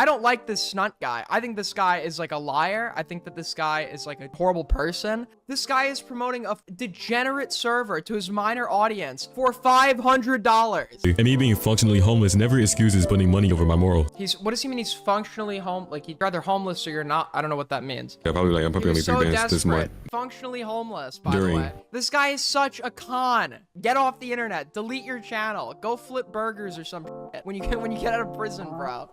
I don't like this Snunt guy. I think this guy is like a liar. I think that this guy is like a horrible person. This guy is promoting a degenerate server to his minor audience for $500. And me being functionally homeless never excuses putting money over my moral. What does he mean he's functionally like you're either homeless or you're not? I don't know what that means. Yeah, I'm probably only so 3 bands this month. Functionally homeless, by the way. This guy is such a con. Get off the internet. Delete your channel. Go flip burgers or some shit when you get out of prison, bro.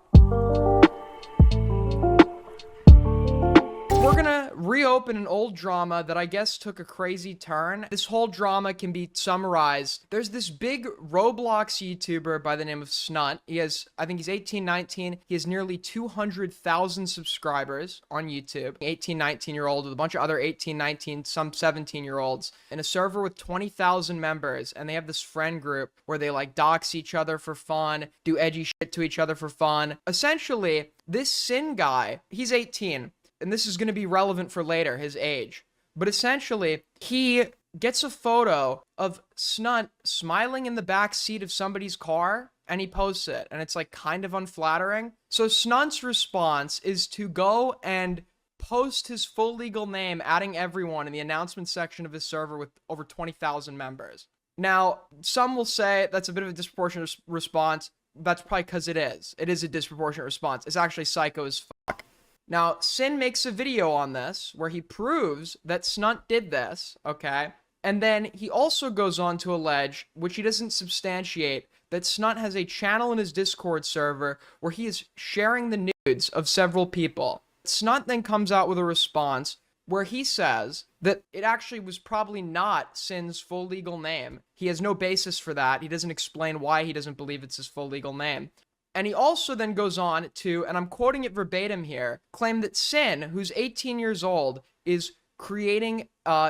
We're gonna reopen an old drama that I guess took a crazy turn. This whole drama can be summarized. There's this big Roblox YouTuber by the name of Snunt. I think he's 18, 19. He has nearly 200,000 subscribers on YouTube. 18, 19-year-old with a bunch of other 18, 19, some 17-year-olds in a server with 20,000 members. And they have this friend group where they like dox each other for fun, do edgy shit to each other for fun. Essentially, this Sin guy, he's 18. And this is going to be relevant for later, his age. But essentially, he gets a photo of Snunt smiling in the back seat of somebody's car, and he posts it. And it's like kind of unflattering. So Snunt's response is to go and post his full legal name, adding everyone in the announcement section of his server with over 20,000 members. Now, some will say that's a bit of a disproportionate response. That's probably because it is. It is a disproportionate response. It's actually psycho as fuck. Now, Sin makes a video on this where he proves that Snunt did this, okay? And then he also goes on to allege, which he doesn't substantiate, that Snunt has a channel in his Discord server where he is sharing the nudes of several people. Snunt then comes out with a response where he says that it actually was probably not Sin's full legal name. He has no basis for that. He doesn't explain why he doesn't believe it's his full legal name. And he also then goes on to, and I'm quoting it verbatim here, claim that Sin, who's 18 years old, is creating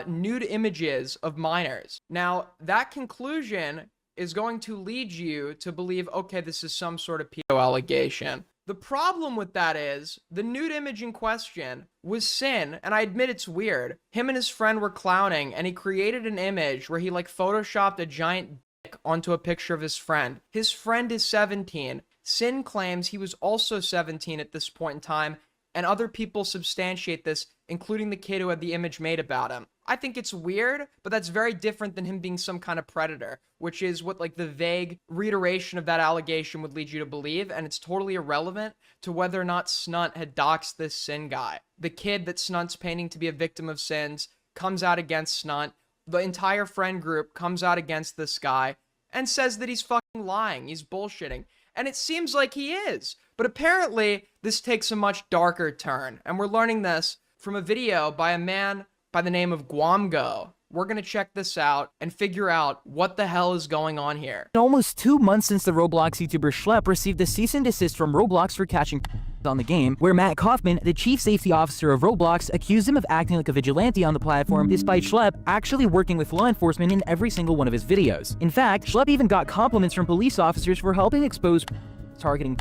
nude images of minors. Now, that conclusion is going to lead you to believe, okay, this is some sort of pedo allegation. The problem with that is, the nude image in question was Sin, and I admit it's weird. Him and his friend were clowning, and he created an image where he like photoshopped a giant dick onto a picture of his friend. His friend is 17. Sin claims he was also 17 at this point in time, and other people substantiate this, including the kid who had the image made about him. I think it's weird, but that's very different than him being some kind of predator, which is what like the vague reiteration of that allegation would lead you to believe, and it's totally irrelevant to whether or not Snunt had doxed this Sin guy. The kid that Snunt's painting to be a victim of sins comes out against Snunt. The entire friend group comes out against this guy and says that he's fucking lying, he's bullshitting. And it seems like he is. But apparently, this takes a much darker turn. And we're learning this from a video by a man by the name of Guamgo. We're going to check this out and figure out what the hell is going on here. Almost 2 months since the Roblox YouTuber Schlepp received a cease and desist from Roblox for catching on the game, where Matt Kaufman, the chief safety officer of Roblox, accused him of acting like a vigilante on the platform, despite Schlepp actually working with law enforcement in every single one of his videos. In fact, Schlepp even got compliments from police officers for helping expose targeting.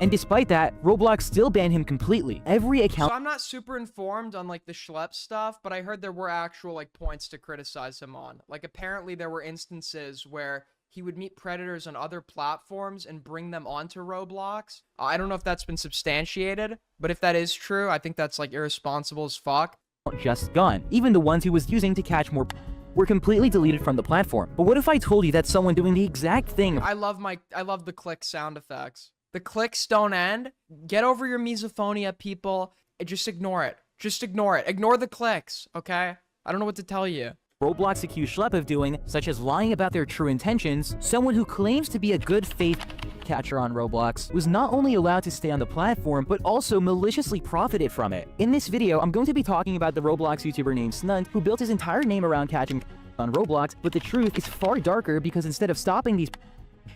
And despite that, Roblox still banned him completely. Every account— So I'm not super informed on like the Schlepp stuff, but I heard there were actual like points to criticize him on. Like apparently there were instances where he would meet predators on other platforms and bring them onto Roblox. I don't know if that's been substantiated, but if that is true, I think that's like irresponsible as fuck. Just gone. Even the ones he was using to catch more were completely deleted from the platform. But what if I told you that someone doing the exact thing— I love the click sound effects. The clicks don't end. Get over your misophonia, people. Just ignore it. Just ignore it. Ignore the clicks, okay? I don't know what to tell you. Roblox accused Schlepp of doing, such as lying about their true intentions, someone who claims to be a good faith catcher on Roblox was not only allowed to stay on the platform, but also maliciously profited from it. In this video, I'm going to be talking about the Roblox YouTuber named Snunt, who built his entire name around catching on Roblox, but the truth is far darker because instead of stopping these,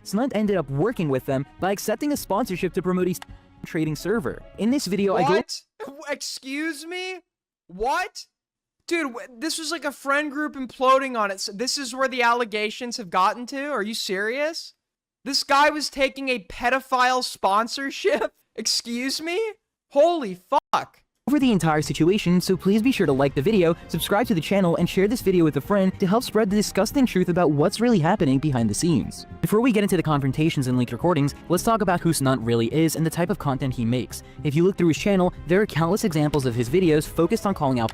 Snunt ended up working with them by accepting a sponsorship to promote his trading server. In this video, What? Excuse me? What? Dude, this was like a friend group imploding on it. So this is where the allegations have gotten to? Are you serious? This guy was taking a pedophile sponsorship? Excuse me? Holy fuck. over the entire situation, so please be sure to like the video, subscribe to the channel, and share this video with a friend to help spread the disgusting truth about what's really happening behind the scenes. Before we get into the confrontations and leaked recordings, let's talk about who Snunt really is and the type of content he makes. If you look through his channel, there are countless examples of his videos focused on calling out.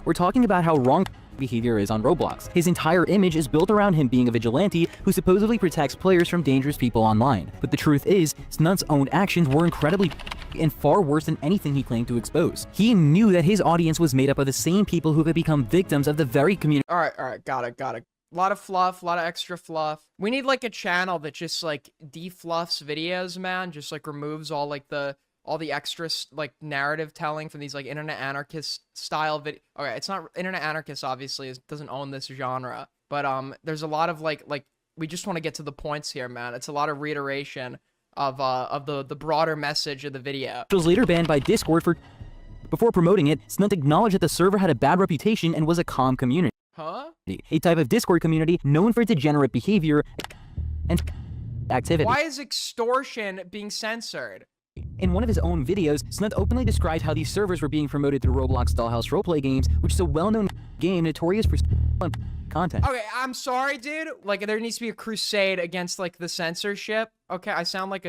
We're talking about how wrong behavior is on Roblox. His entire image is built around him being a vigilante who supposedly protects players from dangerous people online. But the truth is, Snunt's own actions were incredibly and far worse than anything he claimed to expose. He knew that his audience was made up of the same people who could become victims of the very community. All right, got it. A lot of fluff, a lot of extra fluff. We need like a channel that just like defluffs videos, man. Just like removes all the extra like narrative telling from these like internet anarchist style video. Okay, it's not internet anarchist, obviously, it doesn't own this genre, but there's a lot of like we just want to get to the points here, man. It's a lot of reiteration of the broader message of the video. Was later banned by Discord for before promoting it. Snunt acknowledged that the server had a bad reputation and was a calm community. Huh? A type of Discord community known for degenerate behavior and activity. Why is extortion being censored? In one of his own videos, Snunt openly described how these servers were being promoted through Roblox Dollhouse roleplay games, which is a well-known game notorious for content. Okay, I'm sorry, dude. Like, there needs to be a crusade against, like, the censorship. Okay, I sound like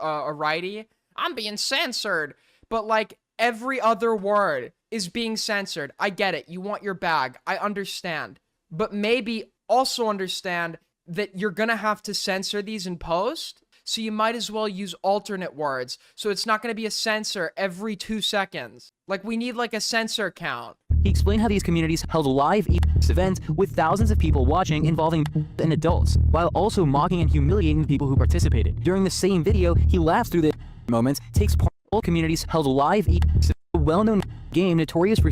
a righty. I'm being censored. But, like, every other word is being censored. I get it. You want your bag. I understand. But maybe also understand that you're gonna have to censor these in post. So you might as well use alternate words. So it's not going to be a censor every 2 seconds. Like, we need like a censor count. He explained how these communities held live events with thousands of people watching involving and adults, while also mocking and humiliating the people who participated. During the same video, he laughs through the moments, takes part in all communities held live events, a well-known game notorious for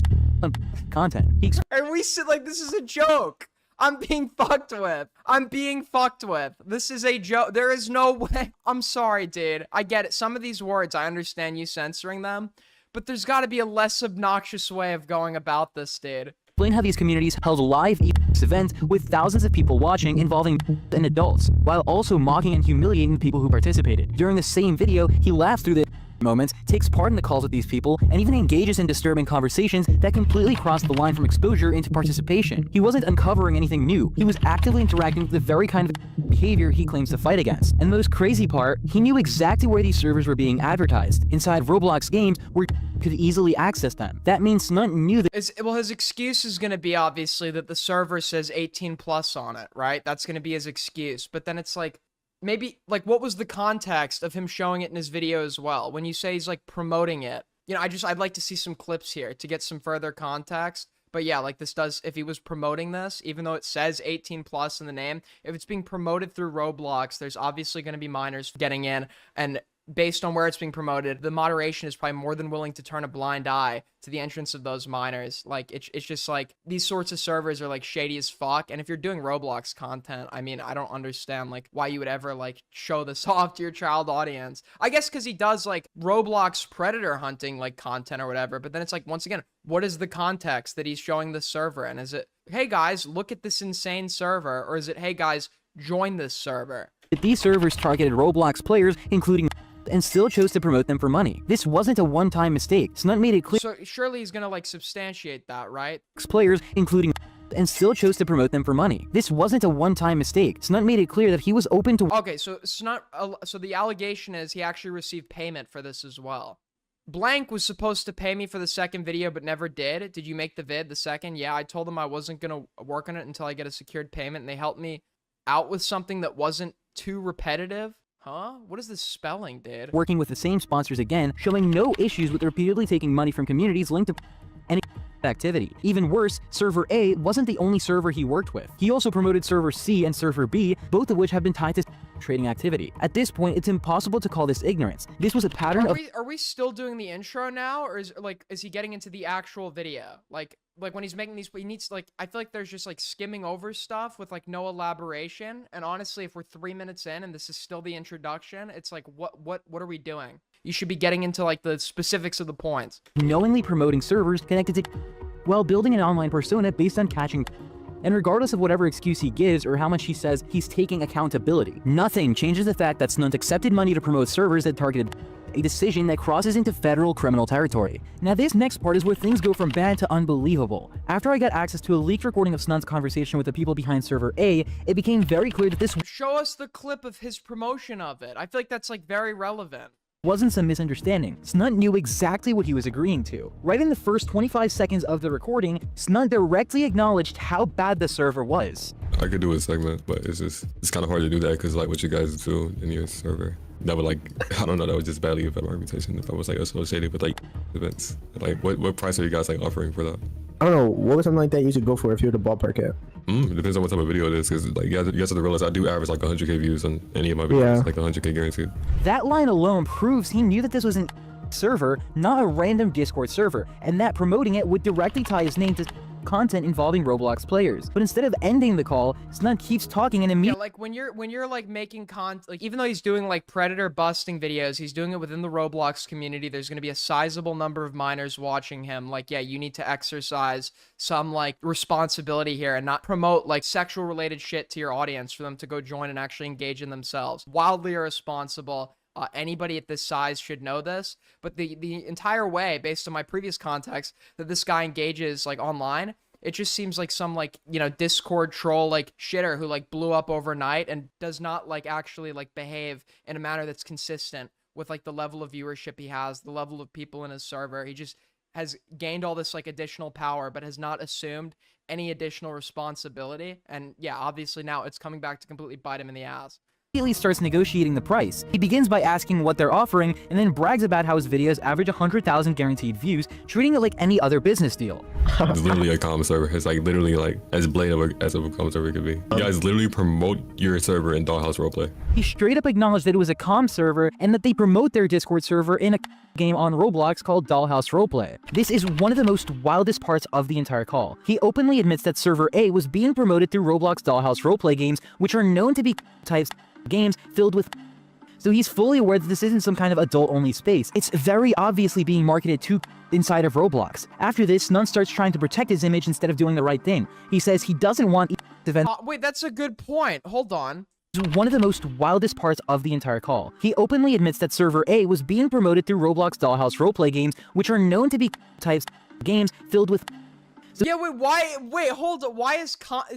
content. And we said like, this is a joke. I'm being fucked with. I'm being fucked with. This is a joke. There is no way. I'm sorry, dude. I get it. Some of these words, I understand you censoring them, but there's got to be a less obnoxious way of going about this, dude. Explain how these communities held live events with thousands of people watching involving and adults, while also mocking and humiliating the people who participated. During the same video, he laughs through the moments, takes part in the calls with these people, and even engages in disturbing conversations that completely cross the line from exposure into participation. He wasn't uncovering anything new. He was actively interacting with the very kind of behavior he claims to fight against. And the most crazy part, he knew exactly where these servers were being advertised, inside Roblox games where could easily access them. That means Snunt knew that— well, his excuse is going to be obviously that the server says 18 plus on it, right? That's going to be his excuse. But then it's like, maybe, like, what was the context of him showing it in his video as well? When you say he's, like, promoting it. You know, I'd like to see some clips here to get some further context. But yeah, like, this does, if he was promoting this, even though it says 18 plus in the name, if it's being promoted through Roblox, there's obviously going to be minors getting in, and based on where it's being promoted, the moderation is probably more than willing to turn a blind eye to the entrance of those minors. Like, it's just like, these sorts of servers are like shady as fuck. And if you're doing Roblox content, I mean, I don't understand like why you would ever like show this off to your child audience. I guess because he does like Roblox predator hunting like content or whatever. But then it's like, once again, what is the context that he's showing this server? And is it, hey guys, look at this insane server? Or is it, hey guys, join this server? these servers targeted Roblox players, including and still chose to promote them for money. This wasn't a one-time mistake. Snunt made it clear— So surely he's gonna like substantiate that, right? Players, including and still chose to promote them for money. This wasn't a one-time mistake. Snunt made it clear that he was open to— Okay, so Snunt, so the allegation is he actually received payment for this as well. Blank was supposed to pay me for the second video, but never did. Did you make the vid, the second? Yeah, I told them I wasn't gonna work on it until I get a secured payment, and they helped me out with something that wasn't too repetitive. Huh? What is this spelling, dude? Working with the same sponsors again, showing no issues with repeatedly taking money from communities linked to any activity. Even worse, Server A wasn't the only server he worked with. He also promoted Server C and Server B, both of which have been tied to trading activity. At this point, it's impossible to call this ignorance. This was a pattern of— Are we still doing the intro now, or is he getting into the actual video? Like when he's making these, he needs, like, I feel like there's just like skimming over stuff with like no elaboration. And honestly, if we're 3 minutes in and this is still the introduction, it's like, what are we doing? You should be getting into like the specifics of the points. Knowingly promoting servers connected to while building an online persona based on catching. And regardless of whatever excuse he gives or how much he says he's taking accountability, nothing changes the fact that Snunt accepted money to promote servers that targeted a decision that crosses into federal criminal territory. Now this next part is where things go from bad to unbelievable. After I got access to a leaked recording of Snunt's conversation with the people behind server A, it became very clear that this Show us the clip of his promotion of it. I feel like that's like very relevant. wasn't some misunderstanding. Snunt knew exactly what he was agreeing to. Right in the first 25 seconds of the recording, Snunt directly acknowledged how bad the server was. I could do a segment, but it's kind of hard to do that because like what you guys do in your server, that would like, I don't know, that would just badly affect my reputation if I was like associated with like events. Like what price are you guys like offering for that? I don't know, what was something like that you should go for if you were to ballpark it? It depends on what type of video it is, because like you guys have to realize I do average like 100K views on any of my videos, like 100K guaranteed. That line alone proves he knew that this was an server, not a random Discord server, and that promoting it would directly tie his name to content involving Roblox players. But instead of ending the call, Snunt keeps talking and Yeah, immediately like when you're like making like even though he's doing like predator busting videos, he's doing it within the Roblox community. There's going to be a sizable number of minors watching him. Like, yeah, you need to exercise some like responsibility here and not promote like sexual related shit to your audience for them to go join and actually engage in themselves. Wildly irresponsible. Anybody at this size should know this, but the entire way, based on my previous context, that this guy engages like online, it just seems like some like, you know, Discord troll like shitter who like blew up overnight and does not like actually like behave in a manner that's consistent with like the level of viewership he has, the level of people in his server. He just has gained all this like additional power, but has not assumed any additional responsibility. And yeah, obviously now it's coming back to completely bite him in the ass. starts negotiating the price. He begins by asking what they're offering and then brags about how his videos average 100,000 guaranteed views, treating it like any other business deal. It's literally a comm server. It's like literally like as blatant as a comm server could be. You guys literally promote your server in Dollhouse Roleplay. He straight up acknowledged that it was a comm server and that they promote their Discord server in a game on Roblox called Dollhouse Roleplay. This is one of the most wildest parts of the entire call. He openly admits that server A was being promoted through Roblox Dollhouse Roleplay games, which are known to be types games filled with. So he's fully aware that this isn't some kind of adult-only space. It's very obviously being marketed to inside of Roblox. After this, Snunt starts trying to protect his image instead of doing the right thing. He says he doesn't want events. Wait, that's a good point. Hold on. One of the most wildest parts of the entire call. He openly admits that server A was being promoted through Roblox Dollhouse Roleplay games, which are known to be types games filled with. Yeah, wait, hold on. Why is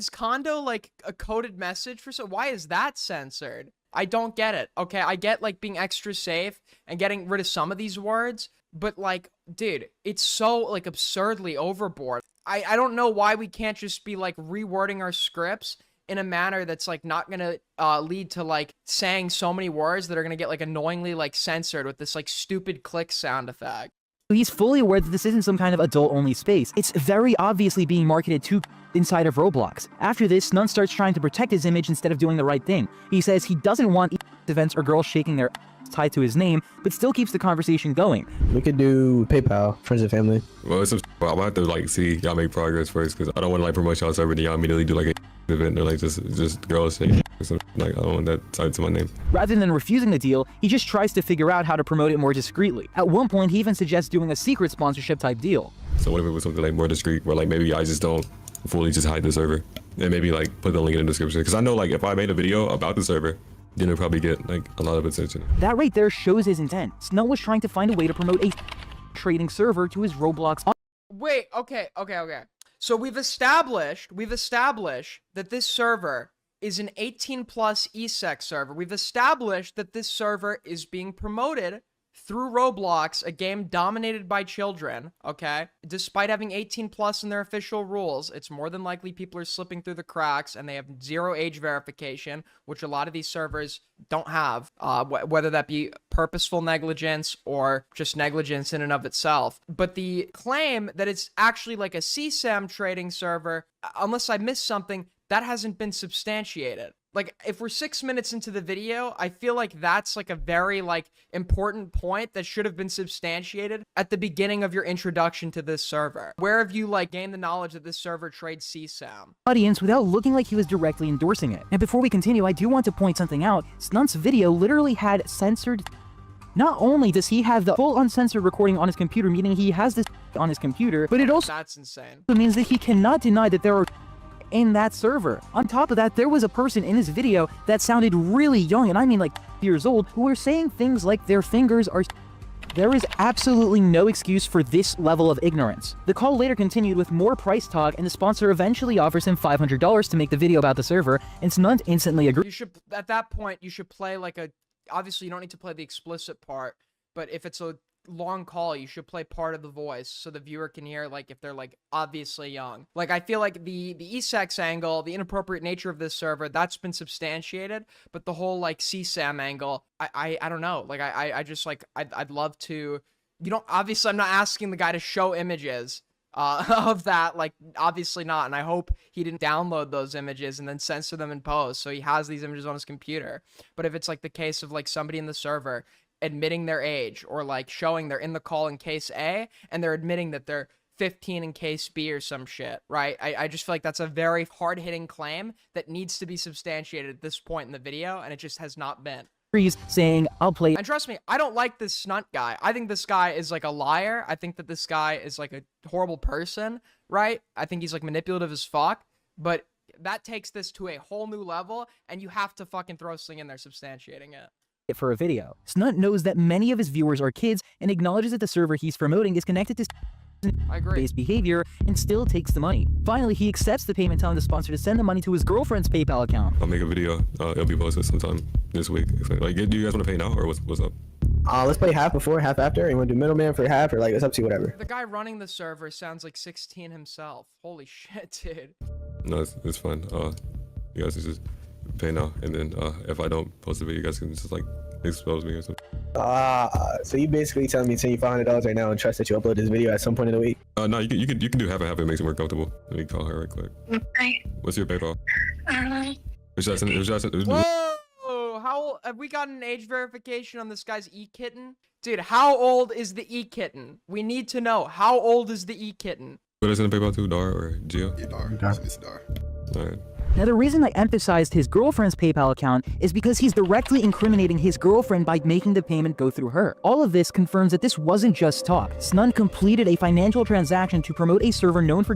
condo like a coded message for why is that censored? I don't get it. Okay, I get like being extra safe and getting rid of some of these words, but like, dude, it's so like absurdly overboard. I don't know why we can't just be like rewording our scripts in a manner that's like not gonna lead to like saying so many words that are gonna get like annoyingly like censored with this like stupid click sound effect. He's fully aware that this isn't some kind of adult-only space. It's very obviously being marketed to inside of Roblox. After this, Snunt starts trying to protect his image instead of doing the right thing. He says he doesn't want events or girls shaking their tied to his name, but still keeps the conversation going. We could do PayPal, friends and family. Well, I'm gonna have to like see y'all make progress first, because I don't want to like promote y'all server and y'all immediately do like a event or like just girls shaking. Like I don't want that tied to my name. Rather than refusing the deal, he just tries to figure out how to promote it more discreetly. At one point, he even suggests doing a secret sponsorship type deal. So what if it was something like more discreet, where like maybe I just don't fully just hide the server, and maybe like put the link in the description, because I know like if I made a video about the server, then it'll probably get like a lot of attention. That right there shows his intent. Snunt was trying to find a way to promote a trading server to his Roblox. Wait, okay. So we've established that this server is an 18 plus ESEC server. We've established that this server is being promoted through Roblox, a game dominated by children, okay? Despite having 18 plus in their official rules, it's more than likely people are slipping through the cracks and they have zero age verification, which a lot of these servers don't have, whether that be purposeful negligence or just negligence in and of itself. But the claim that it's actually like a CSAM trading server, unless I missed something, that hasn't been substantiated. Like, if we're 6 minutes into the video, I feel like that's like a very like important point that should have been substantiated at the beginning of your introduction to this server. Where have you like gained the knowledge that this server trades CSAM? Audience without looking like he was directly endorsing it. And before we continue, I do want to point something out. Snunt's video literally had censored. Not only does he have the full uncensored recording on his computer, meaning he has this on his computer, but it also That's insane. means that he cannot deny that there are in that server. On top of that, there was a person in his video that sounded really young, and I mean like years old, who were saying things like their fingers are There is absolutely no excuse for this level of ignorance. The call later continued with more price talk, and the sponsor eventually offers him $500 to make the video about the server, and Snunt instantly agrees. You should, at that point, you should play like a, obviously you don't need to play the explicit part, but if it's a long call, you should play part of the voice so the viewer can hear, like, if they're like obviously young. Like, I feel like the e-sex angle, the inappropriate nature of this server, that's been substantiated, but the whole like CSAM angle, I don't know. Like, I just like, I'd love to, you know, obviously I'm not asking the guy to show images of that, like, obviously not, and I hope he didn't download those images and then censor them in post so he has these images on his computer. But if it's like the case of like somebody in the server admitting their age, or like showing they're in the call in case A and they're admitting that they're 15 in case B or some shit, right? I just feel like that's a very hard-hitting claim that needs to be substantiated at this point in the video, and it just has not been. Saying, I'll play. And trust me, I don't like this Snunt guy. I think this guy is like a liar. I think that this guy is like a horrible person, right? I think he's like manipulative as fuck, but that takes this to a whole new level, and you have to fucking throw something in there substantiating it. For a video. Snunt knows that many of his viewers are kids and acknowledges that the server he's promoting is connected to I agree. based behavior and still takes the money. Finally, he accepts the payment, telling the sponsor to send the money to his girlfriend's PayPal account. I'll make a video. It'll be posted sometime this week. Like, do you guys want to pay now, or what's up? Let's play half before, half after. You want to do middleman for half, or like it's up to you, whatever. The guy running the server sounds like 16 himself. Holy shit, dude. No, it's fine. You guys just pay now, and then if I don't post the video, you guys can just like expose me or something. So you basically telling me to send you $500 right now and trust that you upload this video at some point in the week? No, you can do half and half. It makes it more comfortable. Let me call her right quick. Okay. What's your PayPal? Whoa! How old, have we gotten an age verification on this guy's e-kitten? Dude, how old is the e-kitten? We need to know. How old is the e-kitten? What is in the PayPal to? Dar or Gio? Yeah, Dar. It's Dar. All right. Now, the reason I emphasized his girlfriend's PayPal account is because he's directly incriminating his girlfriend by making the payment go through her. All of this confirms that this wasn't just talk. Snunt completed a financial transaction to promote a server known for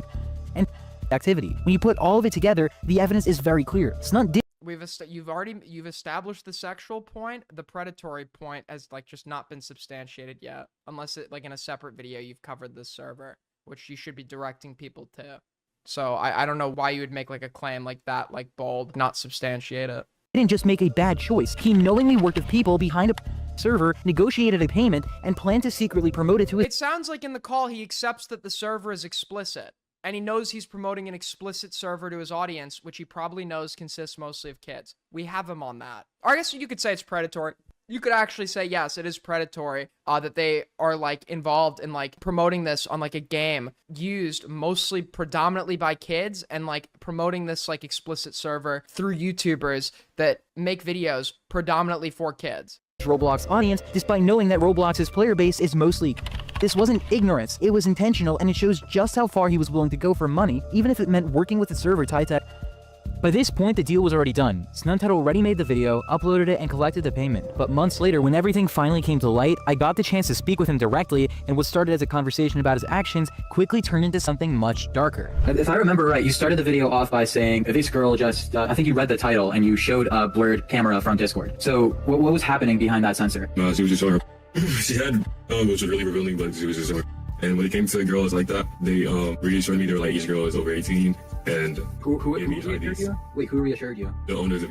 and activity. When you put all of it together, the evidence is very clear. Snunt did You've established the sexual point. The predatory point has like just not been substantiated yet, unless it like in a separate video you've covered this server, which you should be directing people to. So I don't know why you would make like a claim like that, like bold, not substantiate it. didn't just make a bad choice. He knowingly worked with people behind a server, negotiated a payment, and planned to secretly promote it to his— It sounds like in the call he accepts that the server is explicit, and he knows he's promoting an explicit server to his audience, which he probably knows consists mostly of kids. We have him on that. Or I guess you could say it's predatory. You could actually say, yes, it is predatory, that they are, like, involved in, like, promoting this on, like, a game used mostly predominantly by kids and, like, promoting this, like, explicit server through YouTubers that make videos predominantly for kids. Roblox audience, despite knowing that Roblox's player base is mostly— This wasn't ignorance, it was intentional, and it shows just how far he was willing to go for money, even if it meant working with a server tied to— By this point, the deal was already done. Snunt had already made the video, uploaded it, and collected the payment. But months later, when everything finally came to light, I got the chance to speak with him directly, and what started as a conversation about his actions quickly turned into something much darker. If I remember right, you started the video off by saying this girl just, I think you read the title, and you showed a blurred camera from Discord. So what was happening behind that censor? She was just showing her. She had, which was really revealing, but she was just showing. And when it came to girls like that, they reassured me they were like, each girl is over 18, and Who reassured you? Wait, who reassured you? the owners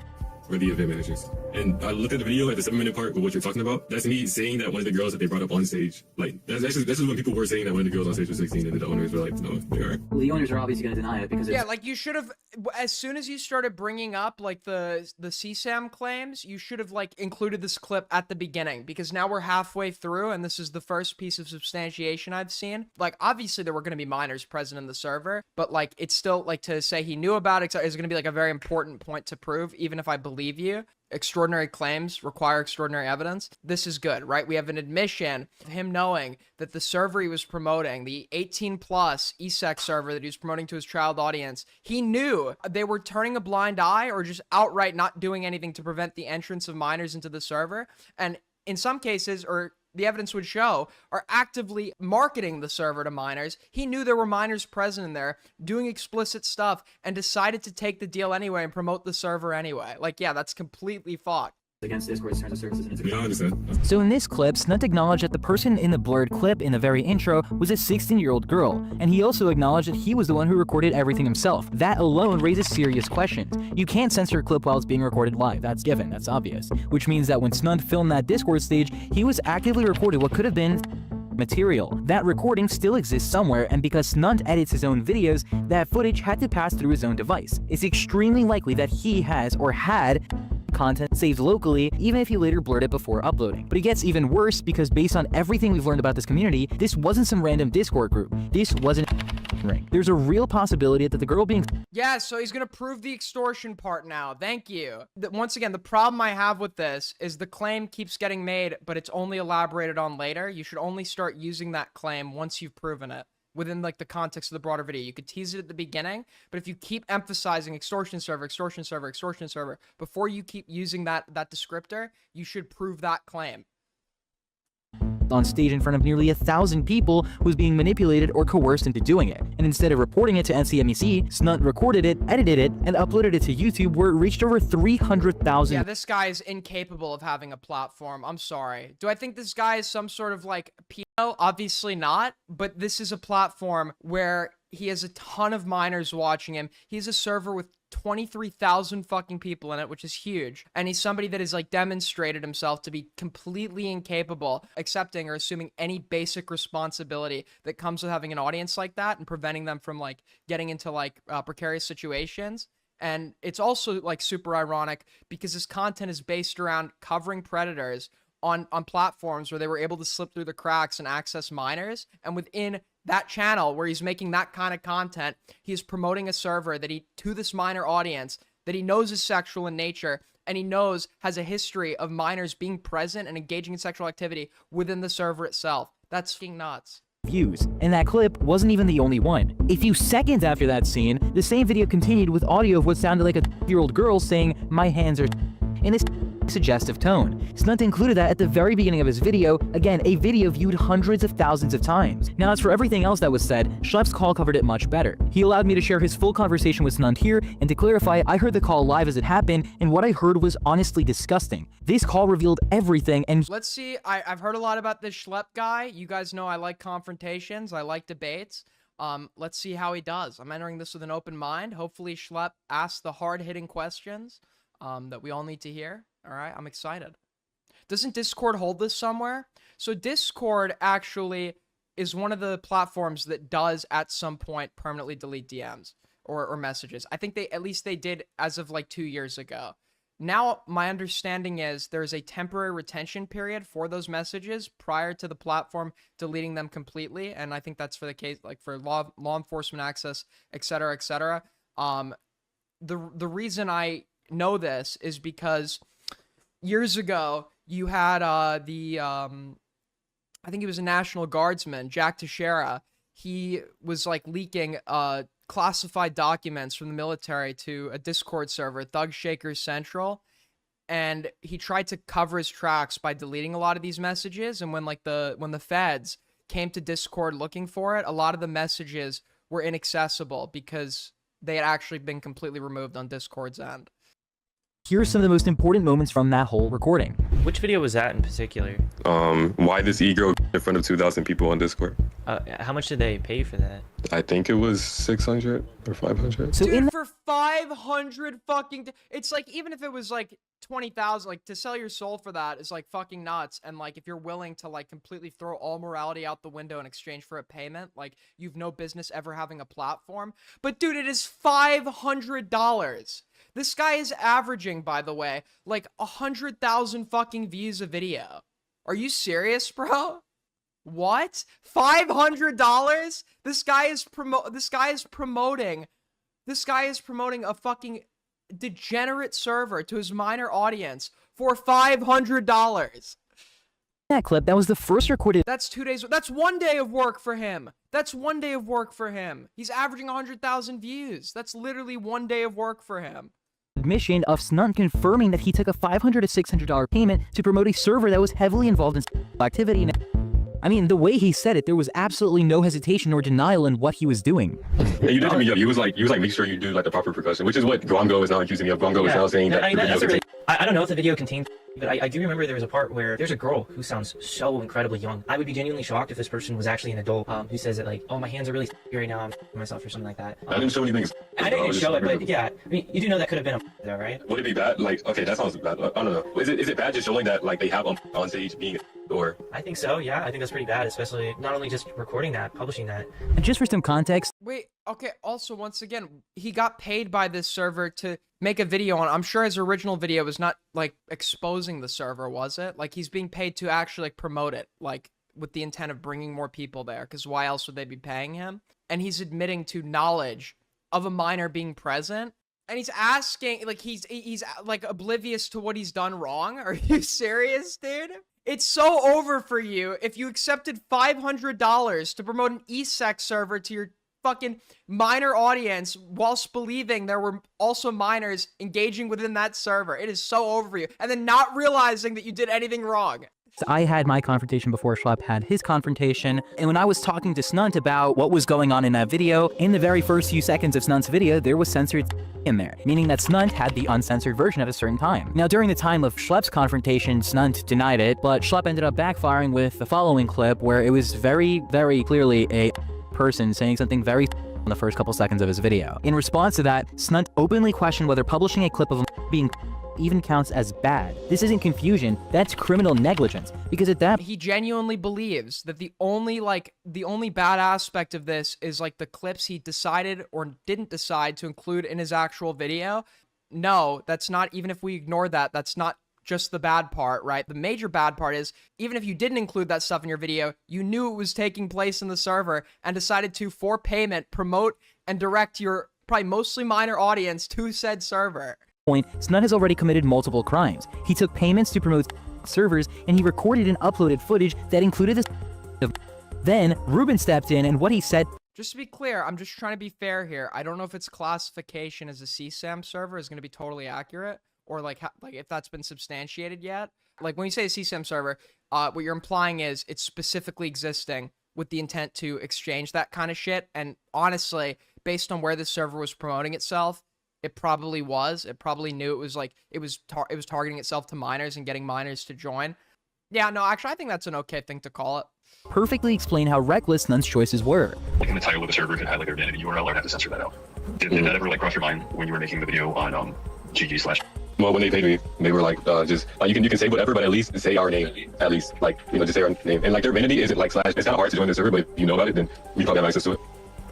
or the event managers. And I looked at the video at the 7-minute part of what you're talking about. That's me saying that one of the girls that they brought up on stage, like, this is when people were saying that one of the girls on stage was 16, and the owners were like, no, they are. Well, the owners are obviously going to deny it because it's— Yeah, like, you should have, as soon as you started bringing up, like, the CSAM claims, you should have, like, included this clip at the beginning, because now we're halfway through, and this is the first piece of substantiation I've seen. Like, obviously, there were going to be minors present in the server, but, like, it's still, like, to say he knew about it is going to be, like, a very important point to prove, even if I believe you. Extraordinary claims require extraordinary evidence. This is good, right? We have an admission of him knowing that the server he was promoting, the 18 plus e-sex server that he was promoting to his child audience, he knew they were turning a blind eye or just outright not doing anything to prevent the entrance of minors into the server. And in some cases, or the evidence would show, are actively marketing the server to minors. He knew there were minors present in there doing explicit stuff and decided to take the deal anyway and promote the server anyway. Like, yeah, that's completely fucked. against Discord's terms of services and Yeah, I understand. So in this clip, Snunt acknowledged that the person in the blurred clip in the very intro was a 16-year-old girl, and he also acknowledged that he was the one who recorded everything himself. That alone raises serious questions. You can't censor a clip while it's being recorded live, that's given, that's obvious. Which means that when Snunt filmed that Discord stage, he was actively recording what could have been material. That recording still exists somewhere, and because Snunt edits his own videos, that footage had to pass through his own device. It's extremely likely that he has or had content saved locally, even if he later blurred it before uploading. But it gets even worse because based on everything we've learned about this community, this wasn't some random Discord group. This wasn't ring. There's a real possibility that the girl being Yeah, so he's gonna prove the extortion part now. Thank you. Once again, the problem I have with this is the claim keeps getting made, but it's only elaborated on later. You should only start using that claim once you've proven it within like the context of the broader video. You could tease it at the beginning, but if you keep emphasizing extortion server, extortion server, extortion server, before you keep using that descriptor, you should prove that claim. on stage in front of nearly 1,000 people was being manipulated or coerced into doing it. And instead of reporting it to NCMEC, Snunt recorded it, edited it, and uploaded it to YouTube where it reached over 300,000. Yeah, this guy is incapable of having a platform. I'm sorry. Do I think this guy is some sort of like pedo? Obviously not, but this is a platform where he has a ton of minors watching him. He has a server with 23,000 fucking people in it, which is huge. And he's somebody that has like demonstrated himself to be completely incapable accepting or assuming any basic responsibility that comes with having an audience like that and preventing them from like getting into like precarious situations. And it's also like super ironic because his content is based around covering predators on platforms where they were able to slip through the cracks and access minors. And within that channel where he's making that kind of content, he is promoting a server that to this minor audience that he knows is sexual in nature and he knows has a history of minors being present and engaging in sexual activity within the server itself. That's fucking nuts. Views, and that clip wasn't even the only one. A few seconds after that scene, the same video continued with audio of what sounded like a 12-year-old girl saying, "My hands are," in this suggestive tone. Snunt included that at the very beginning of his video, again, a video viewed hundreds of thousands of times. Now, as for everything else that was said, Schlepp's call covered it much better. He allowed me to share his full conversation with Snunt here, and to clarify, I heard the call live as it happened, and what I heard was honestly disgusting. This call revealed everything, and let's see, I've heard a lot about this Schlepp guy. You guys know I like confrontations, I like debates. Let's see how he does. I'm entering this with an open mind. Hopefully Schlepp asks the hard-hitting questions that we all need to hear. All right, I'm excited. Doesn't Discord hold this somewhere? So Discord actually is one of the platforms that does at some point permanently delete DMs or messages. I think at least they did as of like 2 years ago. Now, my understanding is there's a temporary retention period for those messages prior to the platform deleting them completely. And I think that's for the case, like for law enforcement access, et cetera, et cetera. The reason I know this is because years ago, you had I think he was a National Guardsman, Jack Teixeira. He was like leaking classified documents from the military to a Discord server, Thug Shakers Central, and he tried to cover his tracks by deleting a lot of these messages. And when the feds came to Discord looking for it, a lot of the messages were inaccessible because they had actually been completely removed on Discord's end. here are some of the most important moments from that whole recording. Which video was that in particular? Why this e-girl in front of 2,000 people on Discord? How much did they pay for that? I think it was 600 or 500. So Dude, for 500 fucking... It's like, even if it was like 20,000, like to sell your soul for that is like fucking nuts. And like, if you're willing to like completely throw all morality out the window in exchange for a payment, like you've no business ever having a platform. But dude, it is $500. This guy is averaging, by the way, like 100,000 fucking views a video. Are you serious, bro? What? $500? This guy is promoting a fucking degenerate server to his minor audience for $500. That clip, that was the first recorded That's 2 days. That's 1 day of work for him. That's 1 day of work for him. He's averaging 100,000 views. That's literally 1 day of work for him. admission of Snunt confirming that he took a $500 to $600 payment to promote a server that was heavily involved in activity. I mean, the way he said it, there was absolutely no hesitation or denial in what he was doing. Yeah, you did to me up. You was like, make sure you do like the proper percussion, which is what Grongo is now accusing me of. Grongo is now saying that. I don't know if the video contained, but I do remember there was a part where there's a girl who sounds so incredibly young. I would be genuinely shocked if this person was actually an adult who says that like, oh, my hands are really right now, I'm myself or something like that. I didn't show anything. I didn't show it, but yeah, I mean, you do know that could have been a though, right? Would it be bad? Like, okay, that sounds bad. I don't know. Is it bad just showing that like they have on stage being or? I think so. Yeah, I think that's pretty bad, especially not only just recording that, publishing that. And just for some context, Wait, okay, also, once again, he got paid by this server to make a video on. I'm sure his original video was not, like, exposing the server, was it? Like, he's being paid to actually, like, promote it, like, with the intent of bringing more people there, because why else would they be paying him? And he's admitting to knowledge of a minor being present, and he's asking, like, he's like, oblivious to what he's done wrong? Are you serious, dude? It's so over for you if you accepted $500 to promote an e-sex server to your fucking minor audience whilst believing there were also minors engaging within that server. It is so over for you. And then not realizing that you did anything wrong. I had my confrontation before Schlep had his confrontation, and when I was talking to Snunt about what was going on in that video, in the very first few seconds of Snunt's video, there was censored in there, meaning that Snunt had the uncensored version at a certain time. Now, during the time of Schlep's confrontation, Snunt denied it, but Schlep ended up backfiring with the following clip where it was very, very clearly a person saying something very in the first couple seconds of his video. In response to that, Snunt openly questioned whether publishing a clip of him being even counts as bad. This isn't confusion, that's criminal negligence, because at that He genuinely believes that the only bad aspect of this is like the clips he decided or didn't decide to include in his actual video. No, that's not, even if we ignore that, that's not just the bad part, right? The major bad part is, even if you didn't include that stuff in your video, you knew it was taking place in the server and decided to, for payment, promote and direct your probably mostly minor audience to said server. point, Snunt has already committed multiple crimes. He took payments to promote servers, and he recorded and uploaded footage that included this. Then, Ruben stepped in, and what he said. Just to be clear, I'm just trying to be fair here. I don't know if its classification as a CSAM server is going to be totally accurate, or like if that's been substantiated yet. Like when you say a CSAM server, what you're implying is it's specifically existing with the intent to exchange that kind of shit. And honestly, based on where this server was promoting itself, it probably was. It probably knew it was like it was targeting itself to minors and getting minors to join. Yeah, no, actually, I think that's an okay thing to call it. Perfectly explain how reckless Snunt's choices were. Like in the title of the server, it could have like their vanity URL. I'd have to censor that out. Did that ever like cross your mind when you were making the video on GG/? Well, when they paid me, they were like, just like you can say whatever, but at least say our name. At least like just say our name. And like their vanity isn't like / it's kind of hard to join the server, but if you know about it, then you probably have access to it.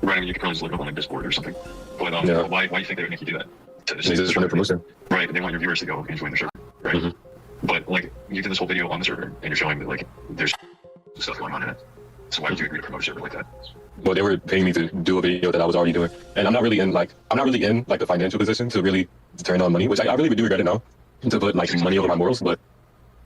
Right, I mean, you could probably just look up on like Discord or something. But yeah. why do you think they would make you do that? They just run their promotion. Right, they want your viewers to go and join the server, right? Mm-hmm. But like you did this whole video on the server, and you're showing that like there's stuff going on in it. So why would you agree to promote a server like that? Well, they were paying me to do a video that I was already doing, and I'm not really in like the financial position to really turn on money, which I really do regret it now, to put like money over my morals. But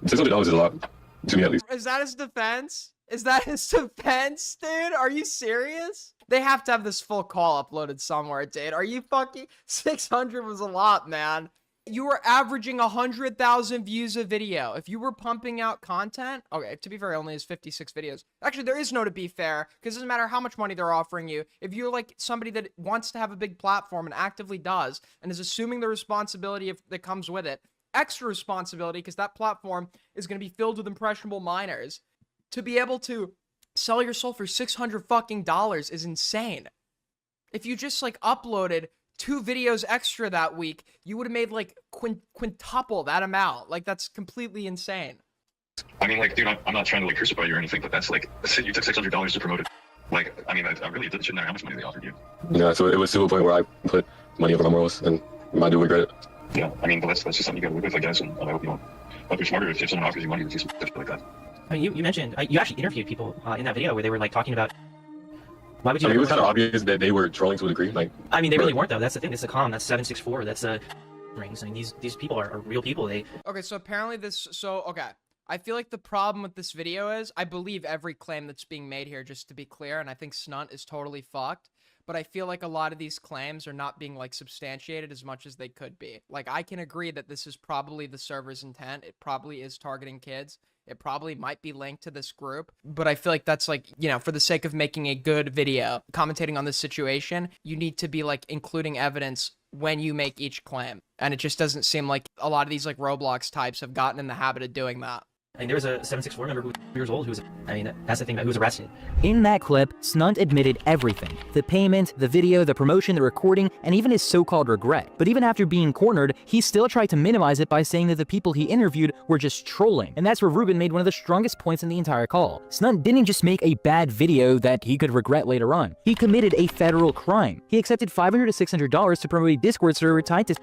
$600 is a lot to me, at least. Is that his defense? Is that his defense, dude? Are you serious? They have to have this full call uploaded somewhere, dude. Are you fucking... 600 was a lot, man. You were averaging 100,000 views a video. If you were pumping out content... Okay, to be fair, only has 56 videos. Actually, there is no to be fair, because it doesn't matter how much money they're offering you. If you're like somebody that wants to have a big platform and actively does, and is assuming the responsibility that comes with it, extra responsibility, because that platform is going to be filled with impressionable minors, to be able to sell your soul for $600 fucking is insane. If you just like uploaded 2 videos extra that week, you would have made like quintuple that amount. Like that's completely insane. I mean, like, dude, I'm not trying to like crucify you or anything, but that's like, you took $600 to promote it. Like, I mean, I really shouldn't matter how much money they offered you. Yeah, so it was to a point where I put money over my morals, and I do regret it. Yeah, I mean, but that's just something you gotta live with, I guess, and I hope you're smarter if someone offers you money to do something like that. I mean, you mentioned, you actually interviewed people in that video where they were like talking about, why would you... It was kind of obvious that they were trolling to a degree. Like, I mean, they really weren't though. That's the thing. It's a comm. That's 764. That's rings. I mean, these people are real people. Okay, so apparently okay. I feel like the problem with this video is, I believe every claim that's being made here, just to be clear, and I think Snunt is totally fucked. But I feel like a lot of these claims are not being like substantiated as much as they could be. Like, I can agree that this is probably the server's intent. It probably is targeting kids. it probably might be linked to this group. But I feel like that's like, you know, for the sake of making a good video commentating on this situation, you need to be like including evidence when you make each claim. And it just doesn't seem like a lot of these like Roblox types have gotten in the habit of doing that. I mean, there was a 764 member who was years old who was, I mean, that's the thing, who was arrested. In that clip, Snunt admitted everything. The payment, the video, the promotion, the recording, and even his so-called regret. But even after being cornered, he still tried to minimize it by saying that the people he interviewed were just trolling. And that's where Ruben made one of the strongest points in the entire call. Snunt didn't just make a bad video that he could regret later on. He committed a federal crime. He accepted $500 to $600 to promote a Discord server tied to...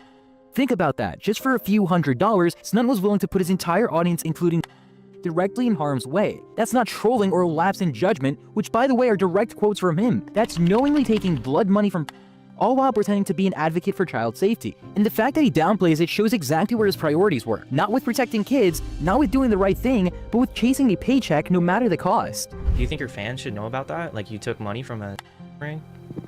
Think about that. Just for a few $100s, Snunt was willing to put his entire audience, including directly in harm's way. That's not trolling or a lapse in judgment, which by the way are direct quotes from him. That's knowingly taking blood money from, all while pretending to be an advocate for child safety. And the fact that he downplays it shows exactly where his priorities were. Not with protecting kids, not with doing the right thing, but with chasing a paycheck no matter the cost. Do you think your fans should know about that? Like, you took money from a ring?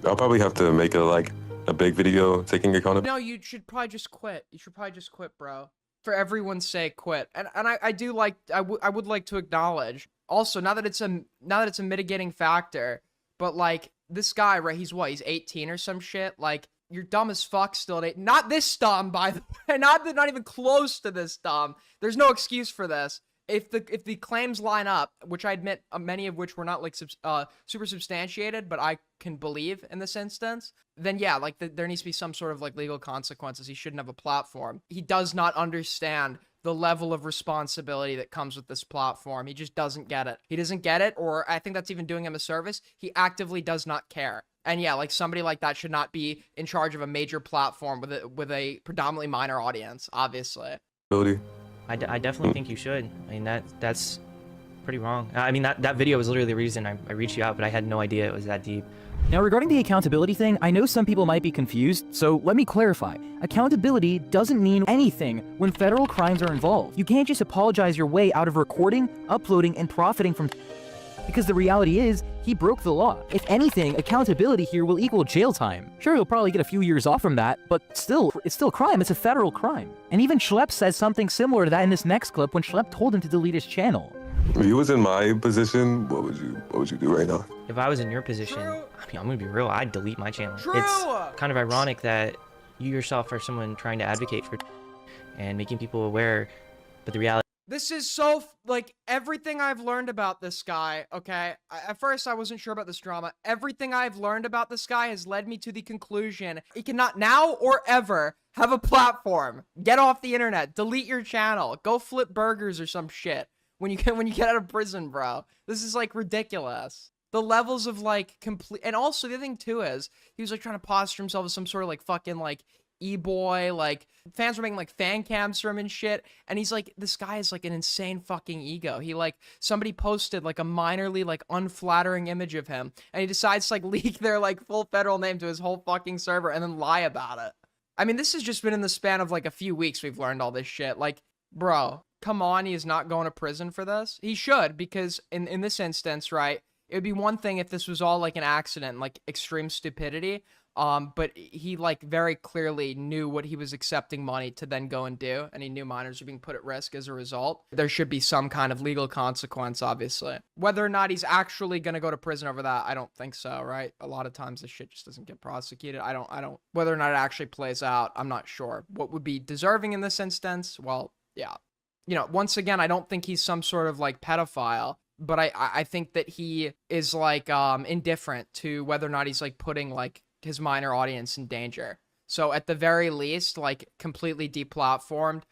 I'll probably have to make a big video taking accountability. No, you should probably just quit. You should probably just quit, bro. For everyone's sake, quit. And I do like, I would like to acknowledge also, now that it's a mitigating factor, but like this guy, right, he's 18 or some shit. Like, you're dumb as fuck still at 8. Not this dumb, by the way. Not even close to this dumb. There's no excuse for this. If the claims line up, which I admit many of which were not like super substantiated, but I can believe in this instance, then yeah, like there needs to be some sort of like legal consequences. He shouldn't have a platform. He does not understand the level of responsibility that comes with this platform. He just doesn't get it. He doesn't get it, or I think that's even doing him a service. He actively does not care. And yeah, like somebody like that should not be in charge of a major platform with a predominantly minor audience, obviously. I definitely think you should. I mean, that's pretty wrong. I mean, that video was literally the reason I reached you out, but I had no idea it was that deep. Now, regarding the accountability thing, I know some people might be confused, so let me clarify. Accountability doesn't mean anything when federal crimes are involved. You can't just apologize your way out of recording, uploading, and profiting from... Because the reality is, he broke the law. If anything, accountability here will equal jail time. Sure, he'll probably get a few years off from that, but still, it's still crime. It's a federal crime. And even Schlepp says something similar to that in this next clip when Schlepp told him to delete his channel. If you was in my position, what would you do right now? If I was in your position, I mean, I'm gonna be real, I'd delete my channel. True. It's kind of ironic that you yourself are someone trying to advocate for and making people aware, but the reality. This is so, like, everything I've learned about this guy, okay? At first, I wasn't sure about this drama. Everything I've learned about this guy has led me to the conclusion he cannot now or ever have a platform. Get off the internet. Delete your channel. Go flip burgers or some shit when you get out of prison, bro. This is, like, ridiculous. The levels of, like, complete... And also, the other thing, too, is he was, like, trying to posture himself as some sort of, like, fucking, like... e-boy, like, fans were making, like, fan cams for him and shit, and he's, like, this guy is, like, an insane fucking ego. He, like, somebody posted, like, a minorly, like, unflattering image of him, and he decides to, like, leak their, like, full federal name to his whole fucking server and then lie about it. I mean, this has just been in the span of, like, a few weeks we've learned all this shit. Like, bro, come on, he is not going to prison for this. He should, because in this instance, right, it would be one thing if this was all, like, an accident, like, extreme stupidity, but he, like, very clearly knew what he was accepting money to then go and do, and he knew minors were being put at risk as a result. There should be some kind of legal consequence, obviously. Whether or not he's actually gonna go to prison over that, I don't think so, right? A lot of times this shit just doesn't get prosecuted. I don't, whether or not it actually plays out, I'm not sure. What would be deserving in this instance? Well, yeah. You know, once again, I don't think he's some sort of, like, pedophile, but I think that he is, like, indifferent to whether or not he's, like, putting, like, his minor audience in danger. So at the very least, like, completely deplatformed,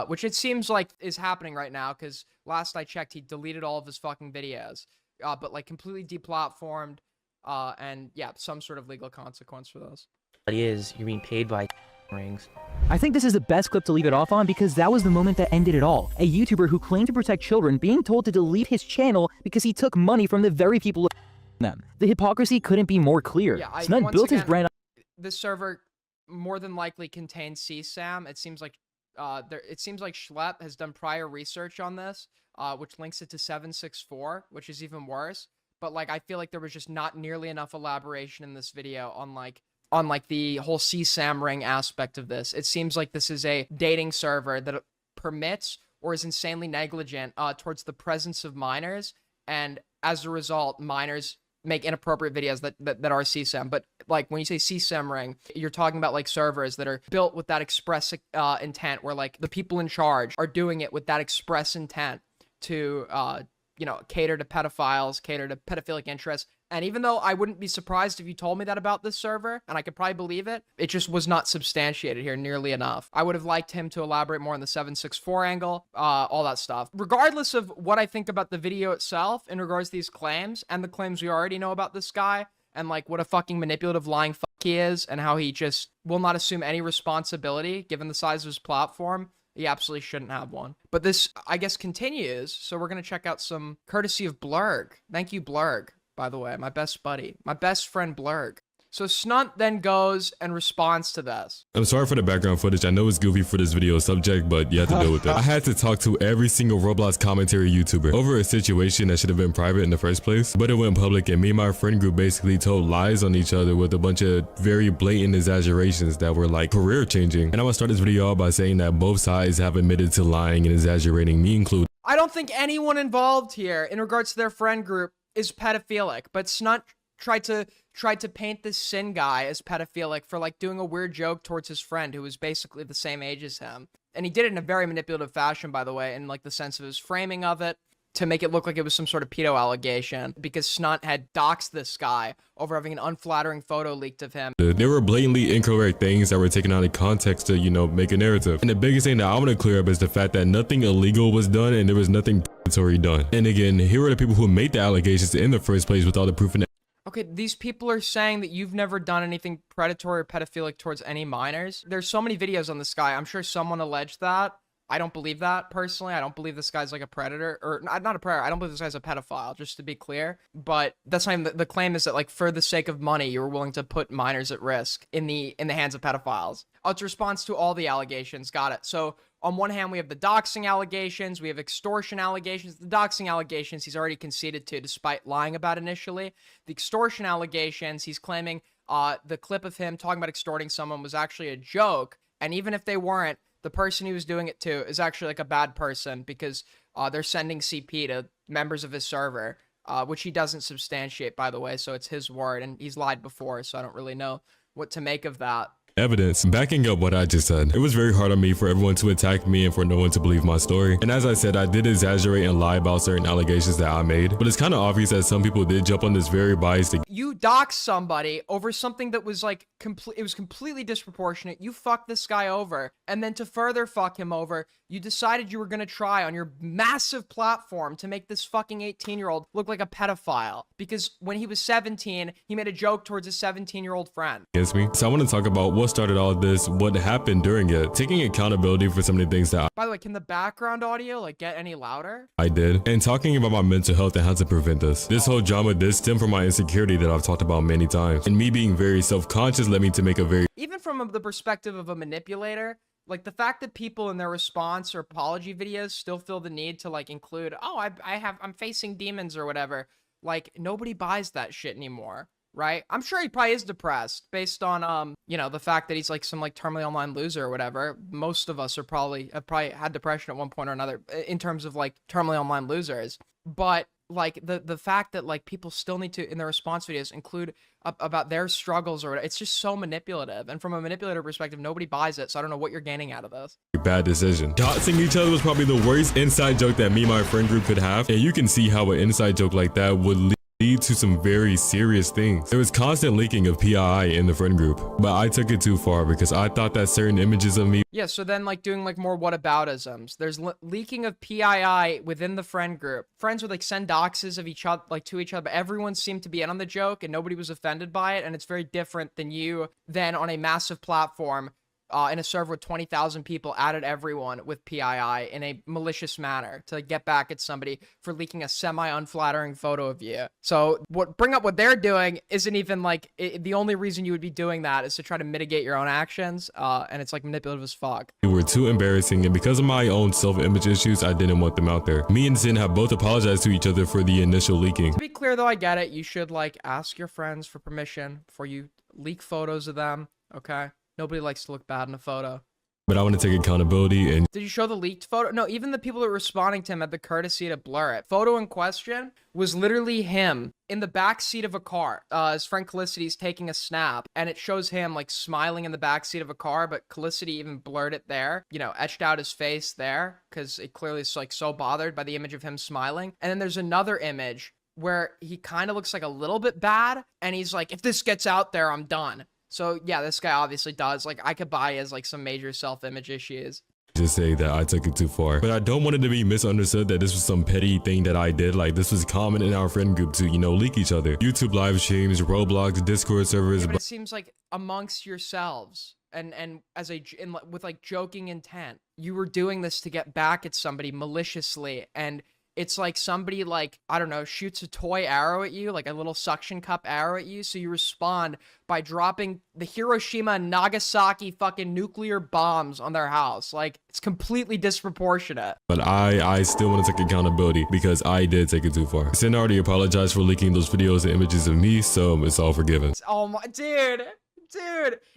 which it seems like is happening right now, because last I checked, he deleted all of his fucking videos, but, like, completely deplatformed, and yeah, some sort of legal consequence for those. You're being paid by rings. I think this is the best clip to leave it off on because that was the moment that ended it all. A YouTuber who claimed to protect children being told to delete his channel because he took money from the very people them. The hypocrisy couldn't be more clear. Yeah, Snunt built his brand. This server more than likely contains CSAM. It seems like Schlepp has done prior research on this, which links it to 764, which is even worse. But, like, I feel like there was just not nearly enough elaboration in this video on the whole CSAM ring aspect of this. It seems like this is a dating server that permits or is insanely negligent towards the presence of minors, and as a result, minors make inappropriate videos that are CSIM. But like when you say CSIMring, you're talking about like servers that are built with that express intent, where like the people in charge are doing it with that express intent to cater to pedophiles, cater to pedophilic interests. And even though I wouldn't be surprised if you told me that about this server, and I could probably believe it, it just was not substantiated here nearly enough. I would have liked him to elaborate more on the 764 angle, all that stuff. Regardless of what I think about the video itself in regards to these claims and the claims we already know about this guy, and like what a fucking manipulative lying fuck he is, and how he just will not assume any responsibility given the size of his platform, he absolutely shouldn't have one. But this, I guess, continues, so we're going to check out some courtesy of Blurg. Thank you, Blurg, by the way, my best buddy, my best friend Blurg. So Snunt then goes and responds to this. I'm sorry for the background footage. I know it's goofy for this video subject, but you have to deal with it. I had to talk to every single Roblox commentary YouTuber over a situation that should have been private in the first place, but it went public, and me and my friend group basically told lies on each other with a bunch of very blatant exaggerations that were like career changing. And I'm gonna start this video off by saying that both sides have admitted to lying and exaggerating, me included. I don't think anyone involved here in regards to their friend group is pedophilic, but Snunt tried to paint this Sin guy as pedophilic for like doing a weird joke towards his friend who was basically the same age as him. And he did it in a very manipulative fashion, by the way, in like the sense of his framing of it, to make it look like it was some sort of pedo allegation, because Snunt had doxed this guy over having an unflattering photo leaked of him. There were blatantly incorrect things that were taken out of context to, make a narrative. And the biggest thing that I want to clear up is the fact that nothing illegal was done and there was nothing predatory done. And again, here are the people who made the allegations in the first place with all the proof and Okay, these people are saying that you've never done anything predatory or pedophilic towards any minors. There's so many videos on this guy. I'm sure someone alleged that. I don't believe that, personally. I don't believe this guy's like a predator, or not a predator. I don't believe this guy's a pedophile, just to be clear. But that's not even, the claim is that, like, for the sake of money, you were willing to put minors at risk in the hands of pedophiles. Oh, it's a response to all the allegations. Got it. So on one hand, we have the doxing allegations, we have extortion allegations. The doxing allegations he's already conceded to, despite lying about initially. The extortion allegations, he's claiming the clip of him talking about extorting someone was actually a joke. And even if they weren't, the person he was doing it to is actually like a bad person, because they're sending CP to members of his server, which he doesn't substantiate, by the way. So it's his word, and he's lied before, so I don't really know what to make of that. evidence backing up what I just said. It was very hard on me for everyone to attack me and for no one to believe my story. And as I said, I did exaggerate and lie about certain allegations that I made, but it's kind of obvious that some people did jump on this very biased. You doxed somebody over something that was like it was completely disproportionate. You fucked this guy over, and then to further fuck him over, you decided you were gonna try on your massive platform to make this fucking 18-year-old look like a pedophile, because when he was 17, he made a joke towards a 17-year-old friend. Against me. So I want to talk about what started all this, what happened during it, taking accountability for some of the things that By the way, can the background audio like get any louder? I did, and talking about my mental health and how to prevent this. This whole drama did stem from my insecurity that I've talked about many times, and me being very self-conscious led me to make a very Even from the perspective of a manipulator, like the fact that people in their response or apology videos still feel the need to like include, oh, I'm facing demons or whatever. Like nobody buys that shit anymore, right? I'm sure he probably is depressed based on you know, the fact that he's like some like terminally online loser or whatever. Most of us have probably had depression at one point or another in terms of like terminally online losers. But like the fact that like people still need to in their response videos include about their struggles or whatever, it's just so manipulative. And from a manipulator perspective, nobody buys it. So I don't know what you're gaining out of this. bad decision. Doxing each other was probably the worst inside joke that me and my friend group could have, and you can see how an inside joke like that would lead to some very serious things. There was constant leaking of PII in the friend group, but I took it too far because I thought that certain images of me. Yeah, so then like doing like more whataboutisms. There's leaking of PII within the friend group. Friends would like send doxes of each other, like to each other, but everyone seemed to be in on the joke and nobody was offended by it. And it's very different than you then on a massive platform in a server with 20,000 people added everyone with PII in a malicious manner to get back at somebody for leaking a semi-unflattering photo of you. So bring up what they're doing isn't even like, the only reason you would be doing that is to try to mitigate your own actions, and it's like manipulative as fuck. They were too embarrassing, and because of my own self-image issues, I didn't want them out there. Me and Sin have both apologized to each other for the initial leaking. To be clear though, I get it. You should like ask your friends for permission before you leak photos of them, okay? Nobody likes to look bad in a photo. but I want to take accountability and Did you show the leaked photo? No, even the people that were responding to him had the courtesy to blur it. Photo in question was literally him in the back seat of a car. His friend Calicity's taking a snap, and it shows him like smiling in the back seat of a car, but Calicity even blurred it there, you know, etched out his face there, because it clearly is like so bothered by the image of him smiling. And then there's another image where he kind of looks like a little bit bad, and he's like, if this gets out there, I'm done. So yeah, this guy obviously does. Like, I could buy as like some major self-image issues. just say that I took it too far. But I don't want it to be misunderstood that this was some petty thing that I did. Like, this was common in our friend group to, you know, leak each other. YouTube live streams, Roblox, Discord servers. Yeah, but it seems like amongst yourselves and as with like joking intent, you were doing this to get back at somebody maliciously, and it's like somebody, like, I don't know, shoots a toy arrow at you, like a little suction cup arrow at you, so you respond by dropping the Hiroshima and Nagasaki fucking nuclear bombs on their house. Like, it's completely disproportionate. But I still want to take accountability because I did take it too far. Sin already apologized for leaking those videos and images of me, so it's all forgiven. Oh my, dude,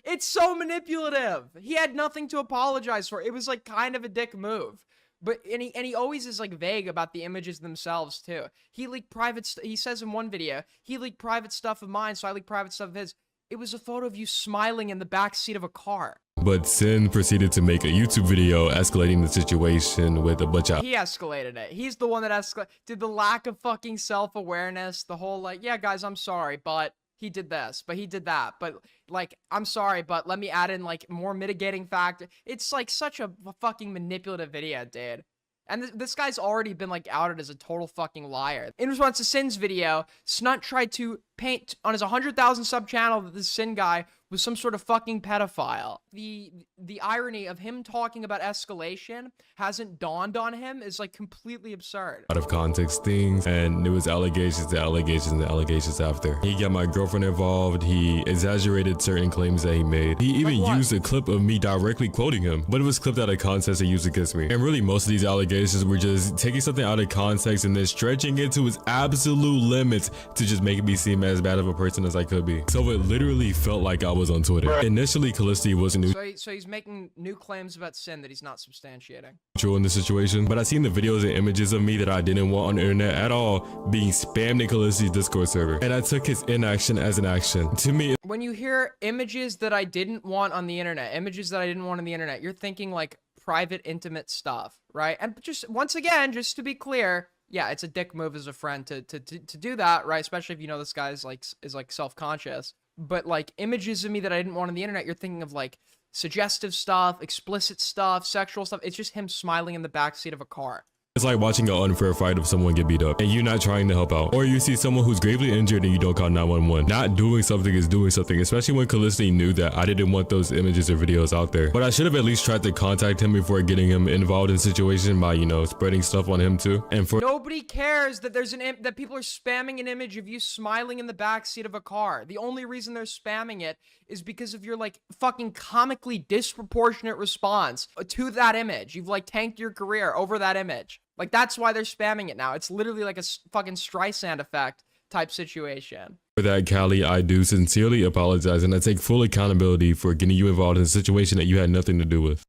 it's so manipulative. He had nothing to apologize for. It was like kind of a dick move. But and he always is like vague about the images themselves too. He leaked private he says in one video, he leaked private stuff of mine, so I leaked private stuff of his. It was a photo of you smiling in the back seat of a car. But Sin proceeded to make a YouTube video escalating the situation with a bunch of... He escalated it. He's the one that escalated. Did the lack of fucking self-awareness, the whole like, yeah guys, I'm sorry, but he did this, but he did that, but like, I'm sorry, but let me add in like more mitigating factor. It's like such a fucking manipulative video, dude. And this guy's already been like outed as a total fucking liar. In response to Sin's video, Snunt tried to paint on his 100,000 sub channel that this Sin guy was some sort of fucking pedophile. The irony of him talking about escalation hasn't dawned on him is like completely absurd. Out of context things, and it was allegations to allegations and allegations after. He got my girlfriend involved. He exaggerated certain claims that he made. He even used a clip of me directly quoting him, but it was clipped out of context and used against me. And really, most of these allegations were just taking something out of context and then stretching it to its absolute limits to just make me seem as bad of a person as I could be. So it literally felt like I was on Twitter. Initially, Calicity wasn't So he's making new claims about Sin that he's not substantiating. neutral in the situation, but I seen the videos and images of me that I didn't want on the internet at all being spammed in Calicity's Discord server, and I took his inaction as an action. To me, When you hear images that I didn't want on the internet, you're thinking like private, intimate stuff, right? And just once again, just to be clear, yeah, it's a dick move as a friend to do that, right? Especially if you know this guy is like self-conscious. But like images of me that I didn't want on the internet, you're thinking of like suggestive stuff, explicit stuff, sexual stuff. It's just him smiling in the backseat of a car. it's like watching an unfair fight of someone get beat up and you not trying to help out, or you see someone who's gravely injured and you don't call 911. Not doing something is doing something, especially when Calicity knew that I didn't want those images or videos out there. But I should have at least tried to contact him before getting him involved in the situation by, you know, spreading stuff on him too. And for Nobody cares that there's that people are spamming an image of you smiling in the backseat of a car. The only reason they're spamming it is because of your like fucking comically disproportionate response to that image. You've like tanked your career over that image. Like, that's why they're spamming it now. It's literally like a fucking Streisand effect type situation. For that, Callie, I do sincerely apologize, and I take full accountability for getting you involved in a situation that you had nothing to do with.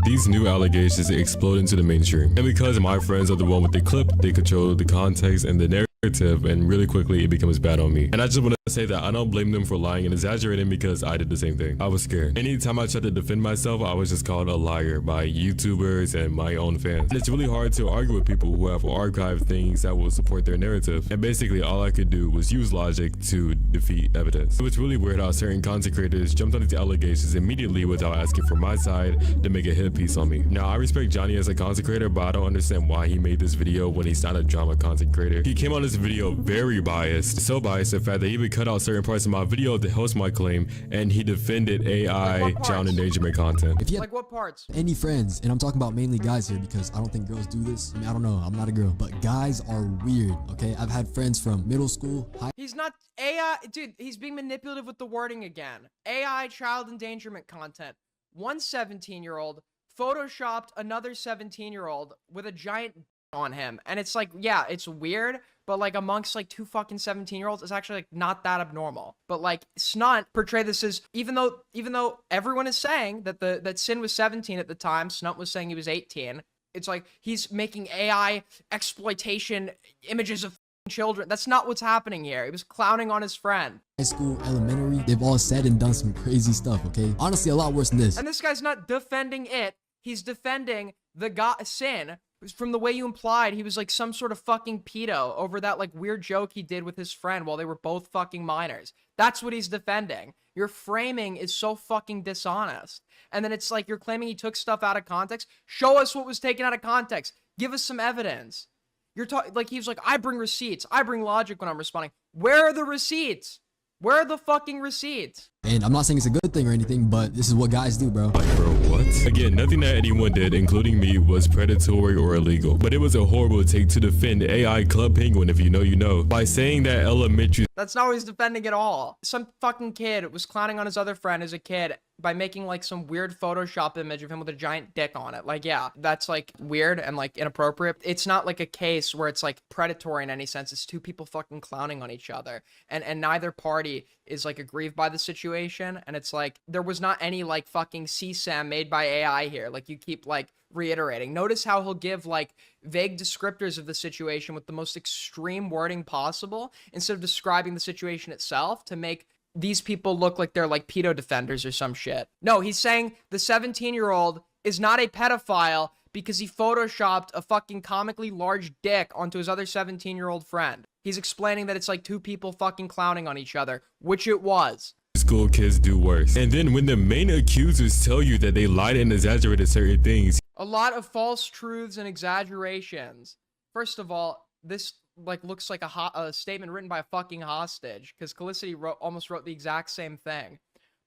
These new allegations explode into the mainstream, and because my friends are the one with the clip, they control the context and the narrative, and really quickly it becomes bad on me. And I just want to say that I don't blame them for lying and exaggerating because I did the same thing. I was scared. Anytime I tried to defend myself, I was just called a liar by YouTubers and my own fans. And it's really hard to argue with people who have archived things that will support their narrative. And basically all I could do was use logic to defeat evidence. So it's really weird how certain content creators jumped on these allegations immediately without asking for my side to make a hit piece on me. Now I respect Johnny as a content creator, but I don't understand why he made this video when he's not a drama content creator. He came on this video very biased, so biased in fact that he even cut out certain parts of my video to host my claim, and he defended AI child endangerment content. If you have Like what parts? any friends, and I'm talking about mainly guys here because I don't think girls do this. I mean, I don't know, I'm not a girl, but guys are weird, okay? I've had friends from middle school, high He's not AI, dude, he's being manipulative with the wording again. AI child endangerment content. One 17-year-old photoshopped another 17-year-old with a giant on him. And it's like, yeah, it's weird, but like amongst like two fucking 17-year-olds, it's actually like not that abnormal. But like Snunt portrayed this as, even though everyone is saying that that Sin was 17 at the time, Snunt was saying he was 18. It's like he's making AI exploitation images of children. That's not what's happening here. He was clowning on his friend. High school, elementary, they've all said and done some crazy stuff, okay? Honestly, a lot worse than this. And this guy's not defending it. He's defending the guy, Sin. From the way you implied, he was like some sort of fucking pedo over that like weird joke he did with his friend while they were both fucking minors. That's what he's defending. Your framing is so fucking dishonest. And then it's like you're claiming he took stuff out of context. Show us what was taken out of context. Give us some evidence. You're talking like he was like, I bring receipts. I bring logic when I'm responding. Where are the receipts? Where are the fucking receipts? And I'm not saying it's a good thing or anything, but this is what guys do, bro. Like, bro, what? Again, nothing that anyone did, including me, was predatory or illegal. But it was a horrible take to defend AI Club Penguin, if you know, you know, by saying that elementary... That's not what he's defending at all. Some fucking kid was clowning on his other friend as a kid by making like some weird Photoshop image of him with a giant dick on it. Like, yeah, that's like weird and like inappropriate. It's not like a case where it's like predatory in any sense. It's two people fucking clowning on each other. And neither party is like aggrieved by the situation. And it's like, there was not any like fucking CSAM made by AI here. Like you keep like reiterating. Notice how he'll give like vague descriptors of the situation with the most extreme wording possible instead of describing the situation itself to make these people look like they're like pedo defenders or some shit. No, he's saying the 17-year-old is not a pedophile because he photoshopped a fucking comically large dick onto his other 17-year-old friend. He's explaining that it's like two people fucking clowning on each other, which it was. School kids do worse. And then when the main accusers tell you that they lied and exaggerated certain things, a lot of false truths and exaggerations. First of all, this like looks like a statement written by a fucking hostage, because Calicity almost wrote the exact same thing.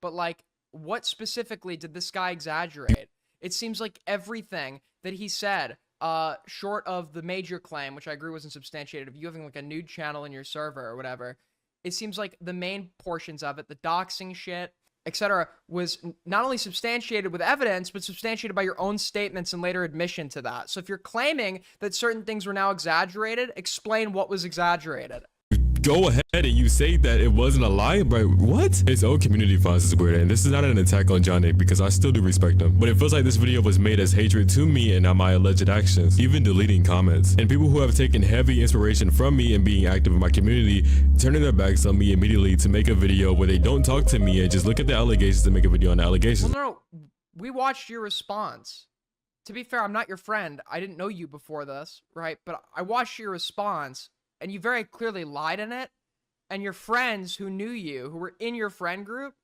But like, what specifically did this guy exaggerate? It seems like everything that he said, short of the major claim, which I agree wasn't substantiated, of you having like a nude channel in your server or whatever, it seems like the main portions of it, the doxing shit, etc., was not only substantiated with evidence, but substantiated by your own statements and later admission to that. So if you're claiming that certain things were now exaggerated, explain what was exaggerated. go ahead and you say that it wasn't a lie, but what? His own community finds this weird, and this is not an attack on Johnny because I still do respect him, but it feels like this video was made as hatred to me and not my alleged actions, even deleting comments. And people who have taken heavy inspiration from me and being active in my community, turning their backs on me immediately to make a video where they don't talk to me and just look at the allegations and make a video on the allegations. Well, no, we watched your response. To be fair, I'm not your friend. I didn't know you before this, right? But I watched your response, and you very clearly lied in it. And your friends who knew you, who were in your friend group,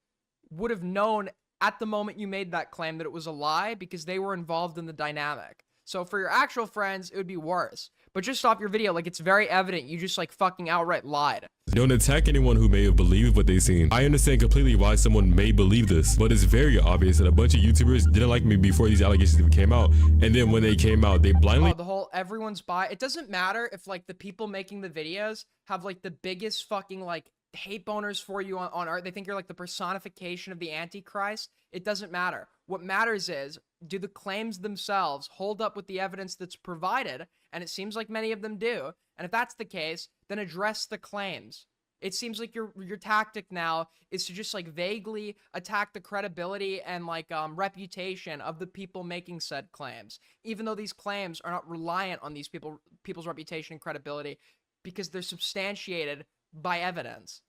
would have known at the moment you made that claim that it was a lie because they were involved in the dynamic. So for your actual friends, it would be worse. But just off your video, like, it's very evident you just, like, fucking outright lied. Don't attack anyone who may have believed what they seen. I understand completely why someone may believe this, but it's very obvious that a bunch of YouTubers didn't like me before these allegations even came out. And then when they came out, they blindly... Oh, the whole everyone's bi... It doesn't matter if, like, the people making the videos have, like, the biggest fucking, like, hate boners for you on art. They think you're, like, the personification of the Antichrist. It doesn't matter. What matters is, do the claims themselves hold up with the evidence that's provided? And it seems like many of them do. And if that's the case, then address the claims. It seems like your tactic now is to just, like, vaguely attack the credibility and, like, reputation of the people making said claims, even though these claims are not reliant on these people's reputation and credibility because they're substantiated by evidence.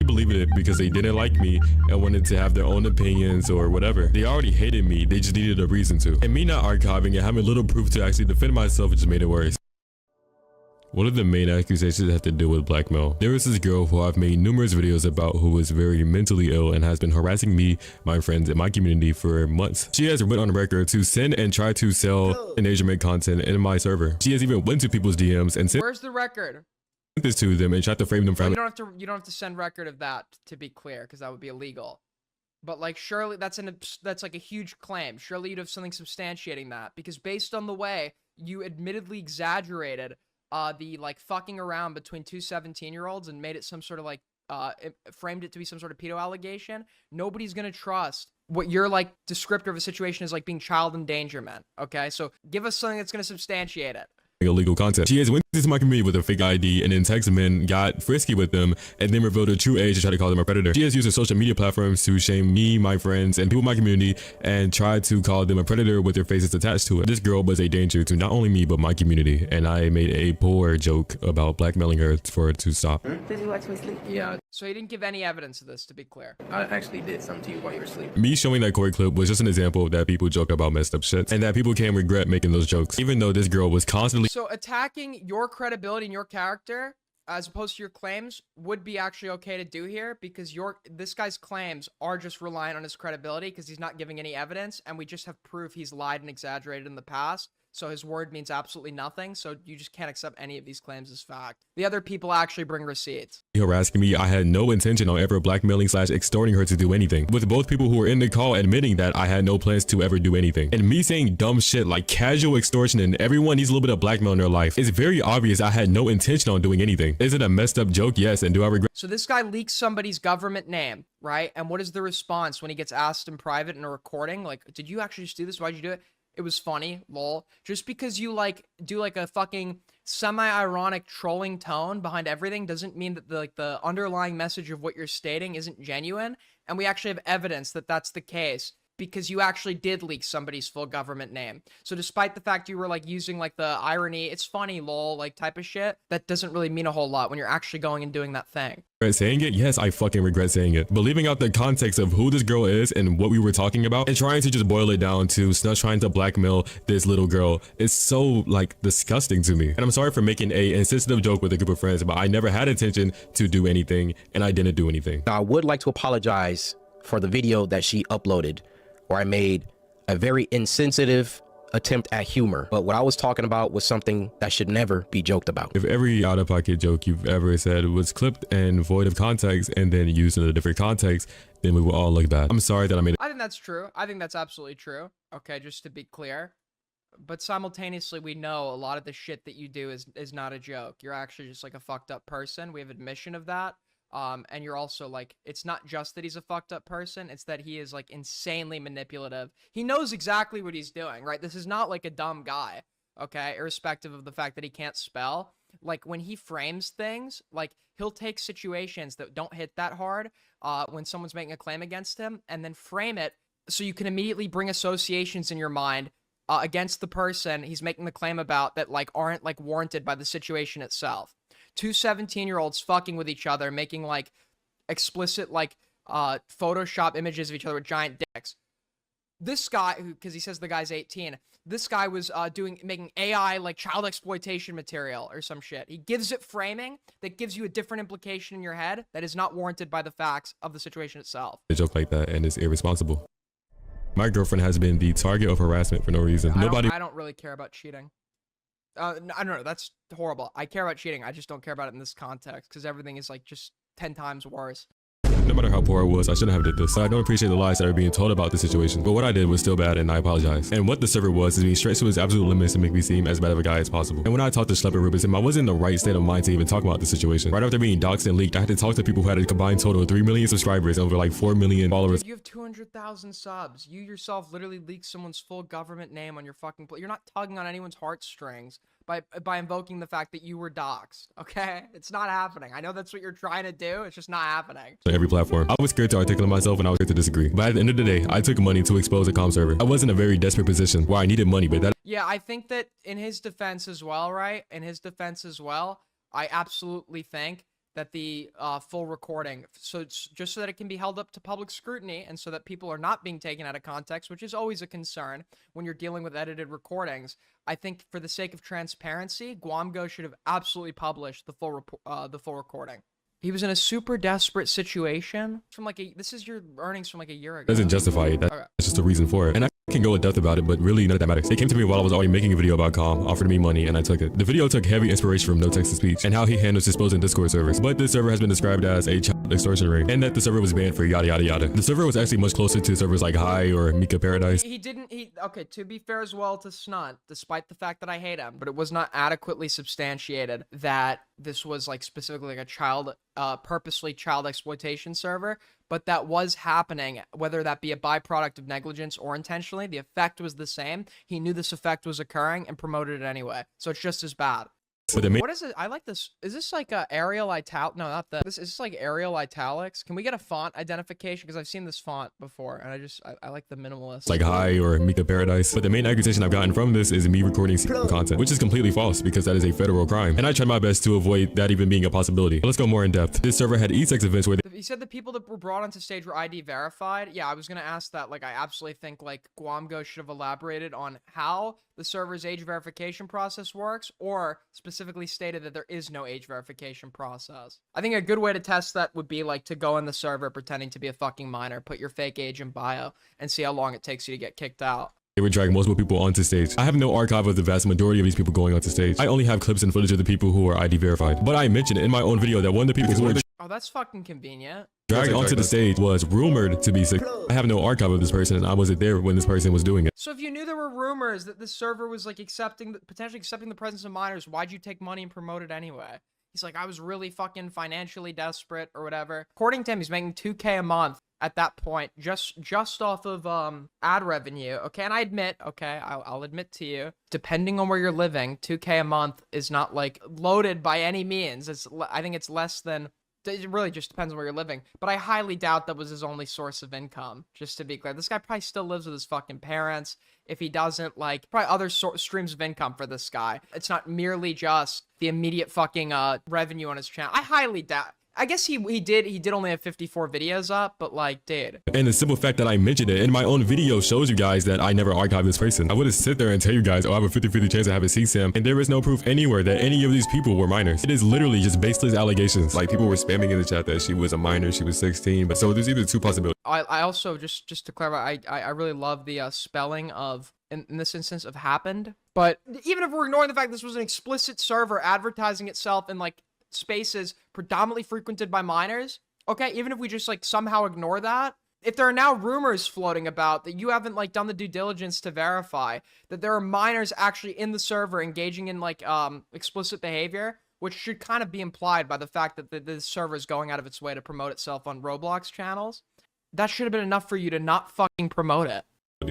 Believe it because they didn't like me and wanted to have their own opinions or whatever. They already hated me, they just needed a reason to. And me not archiving and having little proof to actually defend myself just made it worse. One of the main accusations have to do with blackmail. There is this girl who I've made numerous videos about who is very mentally ill and has been harassing me, my friends, and my community for months. She has went on record to send and try to sell endangerment content in my server. She has even went to people's DMs and sent Where's the record? this to them and tried to frame them for Well, you don't have to send record of that, to be clear, because that would be illegal. But, like, surely that's like a huge claim. Surely you'd have something substantiating that, because based on the way you admittedly exaggerated the, like, fucking around between two 17-year-olds and made it some sort of, like, framed it to be some sort of pedo allegation, nobody's gonna trust what your, like, descriptor of a situation is, like, being child endangerment. Okay, so give us something that's gonna substantiate it. illegal content. She has went to my community with a fake ID and then text men, got frisky with them, and then revealed her true age to try to call them a predator. She has used her social media platforms to shame me, my friends, and people in my community and tried to call them a predator with their faces attached to it. This girl was a danger to not only me, but my community, and I made a poor joke about blackmailing her for her to stop. Did you watch me sleep? Yeah, So he didn't give any evidence of this, to be clear. I actually did something to you while you were asleep. Me showing that Corey clip was just an example that people joke about messed up shit, and that people can regret making those jokes, even though this girl was constantly. So attacking your credibility and your character, as opposed to your claims, would be actually okay to do here, because this guy's claims are just reliant on his credibility because he's not giving any evidence, and we just have proof he's lied and exaggerated in the past. So his word means absolutely nothing. So you just can't accept any of these claims as fact. The other people actually bring receipts. Harassing me, I had no intention on ever blackmailing / extorting her to do anything, with both people who were in the call admitting that I had no plans to ever do anything. And me saying dumb shit like casual extortion and everyone needs a little bit of blackmail in their life, it's very obvious I had no intention on doing anything. Is it a messed up joke? Yes. And do I regret? So this guy leaks somebody's government name, right? And what is the response when he gets asked in private in a recording? Like, did you actually just do this? Why'd you do it? It was funny, lol. Just because you do a fucking semi-ironic trolling tone behind everything doesn't mean that the underlying message of what you're stating isn't genuine. And we actually have evidence that that's the case, because you actually did leak somebody's full government name. So despite the fact you were using the irony, it's funny, lol, type of shit, that doesn't really mean a whole lot when you're actually going and doing that thing. Saying it? Yes, I fucking regret saying it. But leaving out the context of who this girl is and what we were talking about and trying to just boil it down to Snunt trying to blackmail this little girl is so disgusting to me. And I'm sorry for making a insensitive joke with a group of friends, but I never had intention to do anything and I didn't do anything. Now, I would like to apologize for the video that she uploaded, where I made a very insensitive attempt at humor, but what I was talking about was something that should never be joked about. If every out-of-pocket joke you've ever said was clipped and void of context and then used in a different context, then we will all look bad. I'm sorry that I made it. I think that's true. I think that's absolutely true. Okay, just to be clear. But simultaneously, we know a lot of the shit that you do is not a joke. You're actually just a fucked up person. We have admission of that. And you're also it's not just that he's a fucked up person, it's that he is insanely manipulative. He knows exactly what he's doing, right? This is not a dumb guy, okay? Irrespective of the fact that he can't spell. When he frames things, he'll take situations that don't hit that hard, when someone's making a claim against him, and then frame it so you can immediately bring associations in your mind against the person he's making the claim about that aren't warranted by the situation itself. Two 17-year-olds fucking with each other, making explicit Photoshop images of each other with giant dicks. This guy, because he says the guy's 18, this guy was making AI child exploitation material or some shit. He gives it framing that gives you a different implication in your head that is not warranted by the facts of the situation itself. A joke like that, and it's irresponsible. My girlfriend has been the target of harassment for no reason. I don't really care about cheating. I don't know. That's horrible. I care about cheating. I just don't care about it in this context because everything is just 10 times worse. No matter how poor I was, I shouldn't have did this. I don't appreciate the lies that are being told about the situation, but what I did was still bad and I apologize. And what the server was is being stretched to its absolute limits to make me seem as bad of a guy as possible. And when I talked to Schlepper Rubinson, I wasn't in the right state of mind to even talk about the situation. Right after being doxxed and leaked, I had to talk to people who had a combined total of 3 million subscribers and over 4 million followers. You have 200,000 subs. You yourself literally leaked someone's full government name on your fucking You're not tugging on anyone's heartstrings by invoking the fact that you were doxxed, okay? It's not happening. I know that's what you're trying to do. It's just not happening. On every platform. I was scared to articulate myself and I was scared to disagree. But at the end of the day, I took money to expose a comm server. I was in a very desperate position where I needed money, but that... Yeah, I think that in his defense as well, right? In his defense as well, I absolutely think that the full recording, so it's just so that it can be held up to public scrutiny and so that people are not being taken out of context, which is always a concern when you're dealing with edited recordings. I think for the sake of transparency, Guamgo should have absolutely published the full recording. He was in a super desperate situation from this is your earnings from a year ago. Doesn't justify it. That's just a reason for it. And I can go in depth about it, but really none of that matters. It came to me while I was already making a video about Calm, offered me money, and I took it. The video took heavy inspiration from No Text to Speech and how he handles disposing Discord servers. But this server has been described as a child extortion ring, and that the server was banned for yada yada yada. The server was actually much closer to servers like High or Mika Paradise. Okay, to be fair as well to Snunt, despite the fact that I hate him, but it was not adequately substantiated that this was specifically a purposely child exploitation server, but that was happening, whether that be a byproduct of negligence or intentionally. The effect was the same. He knew this effect was occurring and promoted it anyway. So it's just as bad. But the main What is it? I like this. Is this like Arial italic? No, not this. Is this like Arial italics? Can we get a font identification? Because I've seen this font before, and I like the minimalist. like High or Mika Paradise. But the main accusation I've gotten from this is me recording content, which is completely false because that is a federal crime. And I tried my best to avoid that even being a possibility. But let's go more in depth. This server had e-sex events where He said the people that were brought onto stage were ID verified. Yeah, I was gonna ask that. Like, I absolutely think like Guamgo should have elaborated on how the server's age verification process works, or specifically stated that there is no age verification process. I think a good way to test that would be like to go in the server pretending to be a fucking minor, put your fake age in bio, and see how long it takes you to get kicked out. they would drag multiple people onto stage. I have no archive of the vast majority of these people going onto stage. I only have clips and footage of the people who are ID verified. But I mentioned in my own video that one of the people who were Oh, that's fucking convenient. dragged onto the stage was rumored to be sick. I have no archive of this person, and I wasn't there when this person was doing it. So if you knew there were rumors that this server was like potentially accepting the presence of minors, why'd you take money and promote it anyway? He's like, I was really fucking financially desperate or whatever. According to him, he's making 2K a month at that point, just off of ad revenue. Okay, and I admit, okay, I'll admit to you, depending on where you're living, 2K a month is not like loaded by any means. I think it's less than. It really just depends on where you're living. But I highly doubt that was his only source of income, just to be clear. This guy probably still lives with his fucking parents. If he doesn't, like, probably other streams of income for this guy. It's not merely just the immediate fucking revenue on his channel. I highly doubt. I guess he did only have 54 videos up, but like, dude. And the simple fact that I mentioned it in my own video shows you guys that I never archived this person. I wouldn't sit there and tell you guys, oh, I have a 50-50 chance to have a CSAM, and there is no proof anywhere that any of these people were minors. It is literally just baseless allegations. Like, people were spamming in the chat that she was a minor, she was 16, but so there's either two possibilities. I also, just to clarify, I really love the spelling of, in this instance, of happened. But even if we're ignoring the fact this was an explicit server advertising itself in like spaces predominantly frequented by minors, okay, even if we just like somehow ignore that, if there are now rumors floating about that you haven't like done the due diligence to verify that there are minors actually in the server engaging in like explicit behavior, which should kind of be implied by the fact that the server is going out of its way to promote itself on Roblox channels, that should have been enough for you to not fucking promote it.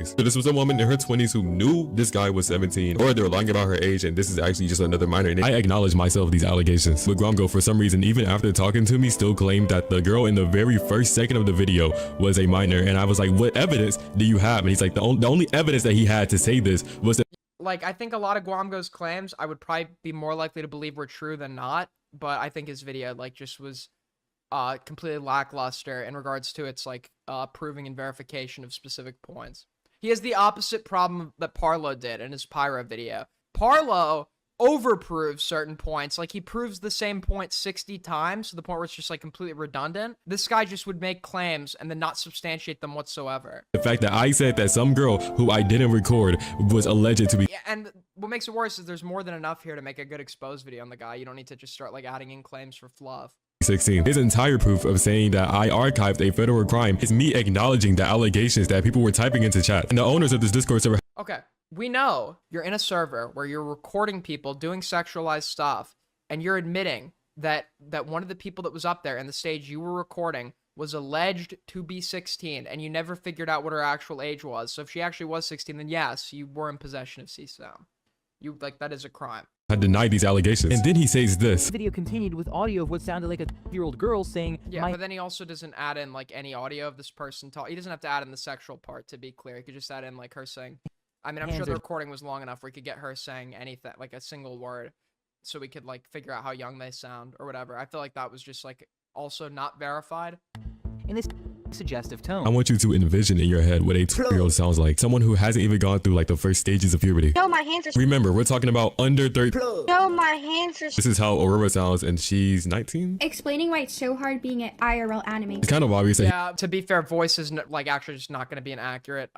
So this was a woman in her 20s who knew this guy was 17, or they were lying about her age, and this is actually just another minor. And I acknowledge myself these allegations. But Gromgo, for some reason, even after talking to me, still claimed that the girl in the very first second of the video was a minor. And I was like, what evidence do you have? And he's like, the only evidence that he had to say this was that. Like, I think a lot of Guamgo's claims I would probably be more likely to believe were true than not, but I think his video like just was completely lackluster in regards to its like proving and verification of specific points. He has the opposite problem that Parlo did in his Pyro video. Parlo overproves certain points. Like, he proves the same point 60 times to the point where it's just like completely redundant. This guy just would make claims and then not substantiate them whatsoever. The fact that I said that some girl who I didn't record was alleged to be. Yeah, and what makes it worse is there's more than enough here to make a good exposed video on the guy. You don't need to just start like adding in claims for fluff. 16. His entire proof of saying that I archived a federal crime is me acknowledging the allegations that people were typing into chat. And the owners of this Discord server. Okay, we know you're in a server where you're recording people doing sexualized stuff, and you're admitting that one of the people that was up there in the stage you were recording was alleged to be 16, and you never figured out what her actual age was. So if she actually was 16, then yes, you were in possession of CSAM. You, like, that is a crime. I denied these allegations. And then he says this. The video continued with audio of what sounded like a 12-year-old girl saying, yeah, but then he also doesn't add in like any audio of this person talk. He doesn't have to add in the sexual part, to be clear. He could just add in like her saying, I mean, I'm sure the recording was long enough where we could get her saying anything, like a single word, so we could like figure out how young they sound or whatever. I feel like that was just like also not verified. In this suggestive tone. I want you to envision in your head what a 2-year-old sounds like. Someone who hasn't even gone through like the first stages of puberty. Yo, my hands are... Remember, we're talking about under 30. Yo, my hands are... This is how Aurora sounds, and she's 19? Explaining why it's so hard being an IRL anime. It's kind of obvious. Yeah, to be fair, voice is like actually just not going to be an accurate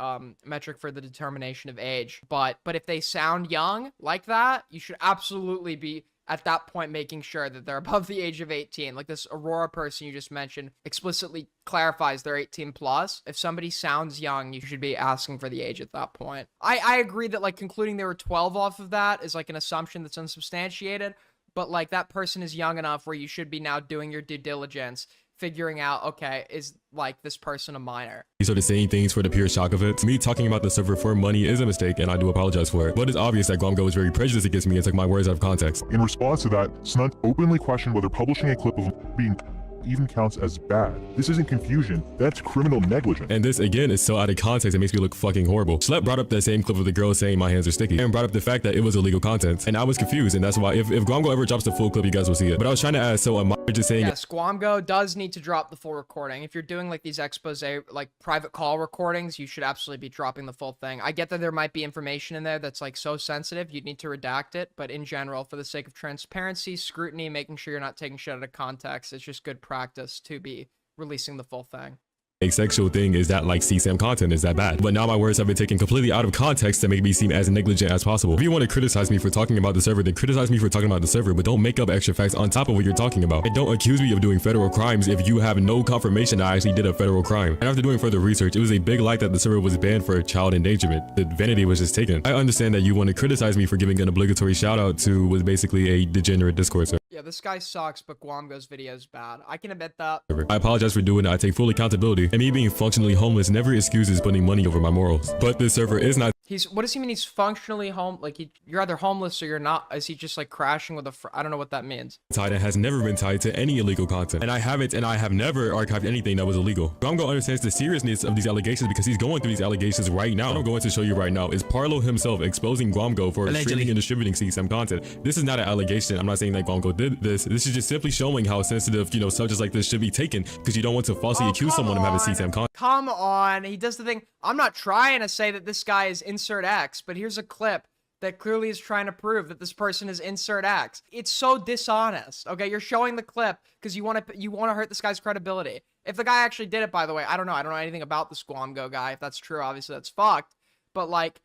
metric for the determination of age. But if they sound young like that, you should absolutely be at that point making sure that they're above the age of 18. Like this Aurora person you just mentioned explicitly clarifies they're 18 plus. If somebody sounds young, you should be asking for the age at that point. I agree that like concluding they were 12 off of that is like an assumption that's unsubstantiated, but like that person is young enough where you should be now doing your due diligence, figuring out, okay, is like this person a minor? You started saying things for the pure shock of it. Me talking about the server for money is a mistake, and I do apologize for it. But it's obvious that Glomgo is very prejudiced against me and took my words out of context. In response to that, Snunt openly questioned whether publishing a clip of being even counts as bad. This isn't confusion, that's criminal negligence. And this again is so out of context, it makes me look fucking horrible. Schlep brought up that same clip of the girl saying my hands are sticky and brought up the fact that it was illegal content. And I was confused, and that's why if Glomgo ever drops the full clip, you guys will see it. But I was trying to ask, so am I just saying— Yes, Glomgo does need to drop the full recording. If you're doing like these expose, like private call recordings, you should absolutely be dropping the full thing. I get that there might be information in there that's like so sensitive, you'd need to redact it. But in general, for the sake of transparency, scrutiny, making sure you're not taking shit out of context, it's just good practice to be releasing the full thing. a sexual thing is that like CSAM content is that bad. But now my words have been taken completely out of context to make me seem as negligent as possible. If you want to criticize me for talking about the server, then criticize me for talking about the server, but don't make up extra facts on top of what you're talking about. And don't accuse me of doing federal crimes if you have no confirmation that I actually did a federal crime. And after doing further research, it was a big lie that the server was banned for child endangerment. The vanity was just taken. I understand that you want to criticize me for giving an obligatory shout out to was basically a degenerate Discord server. Yeah, this guy sucks, but Glomgo's video is bad. I can admit that. I apologize for doing it. I take full accountability. And me being functionally homeless never excuses putting money over my morals. But this server is not— What does he mean he's functionally home? Like, you're either homeless or you're not. Is he just like crashing with I don't know what that means. tied and has never been tied to any illegal content. And I haven't, and I have never archived anything that was illegal. Glomgo understands the seriousness of these allegations because he's going through these allegations right now. What I'm going to show you right now is Parlo himself exposing Glomgo for streaming and distributing CSAM content. This is not an allegation. I'm not saying that Glomgo did this. This is just simply showing how sensitive, subjects like this should be taken because you don't want to falsely accuse someone of having CSAM content. Come on. He does the thing. I'm not trying to say that this guy is insert X, but here's a clip that clearly is trying to prove that this person is insert X. It's so dishonest. Okay, you're showing the clip because you want to hurt this guy's credibility. If the guy actually did it, by the way, I don't know. I don't know anything about this Glomgo guy. If that's true, obviously that's fucked. But like,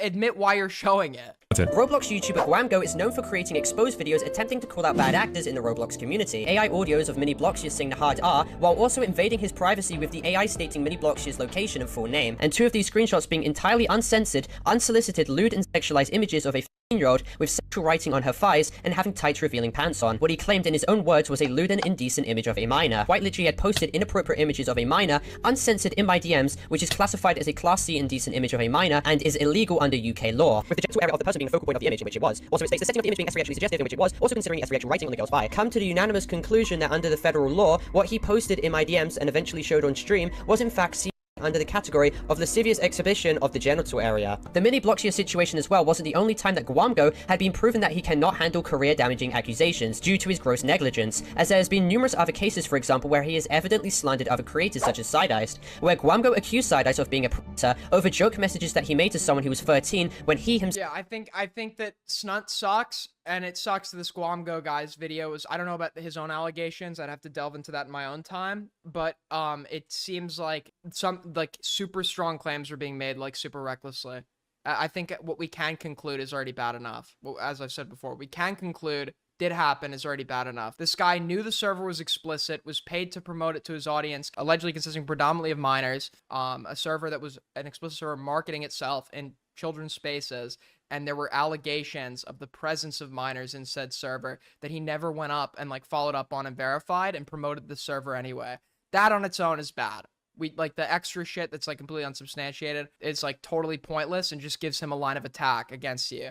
admit why you're showing it. Roblox YouTuber Glomgo is known for creating exposed videos attempting to call out bad actors in the Roblox community. AI audios of Mini Bloxius sing the hard R, while also invading his privacy with the AI stating Mini Bloxius' location and full name, and two of these screenshots being entirely uncensored, unsolicited, lewd and sexualized images of a 15-year-old with sexual writing on her thighs and having tight revealing pants on. What he claimed in his own words was a lewd and indecent image of a minor. Quite literally had posted inappropriate images of a minor, uncensored in my DMs, which is classified as a Class C indecent image of a minor and is illegal under UK law, with the genital area of the person being the focal point of the image, in which it was. Also, it states the setting of the image being S-reactually suggestive, in which it was, also considering S-reaction writing on the girl's thigh. Come to the unanimous conclusion that under the federal law, what he posted in my DMs and eventually showed on stream was in fact C under the category of lascivious exhibition of the genital area. The Mini Bloxius situation as well wasn't the only time that Glomgo had been proven that he cannot handle career-damaging accusations due to his gross negligence, as there has been numerous other cases, for example, where he has evidently slandered other creators such as Sideiced, where Glomgo accused Sideiced of being a predator over joke messages that he made to someone who was 13 when he himself— Yeah, I think that Snunt sucks, and it sucks that this Glomgo guy's video is— I don't know about his own allegations, I'd have to delve into that in my own time, but it seems like some super strong claims are being made like super recklessly. I think what we can conclude is already bad enough. Well, as I've said before, we can conclude did happen is already bad enough. This guy knew the server was explicit, was paid to promote it to his audience, allegedly consisting predominantly of minors, a server that was an explicit server marketing itself in children's spaces, and there were allegations of the presence of minors in said server that he never went up and followed up on and verified and promoted the server anyway. That on its own is bad. The extra shit that's completely unsubstantiated is totally pointless and just gives him a line of attack against you.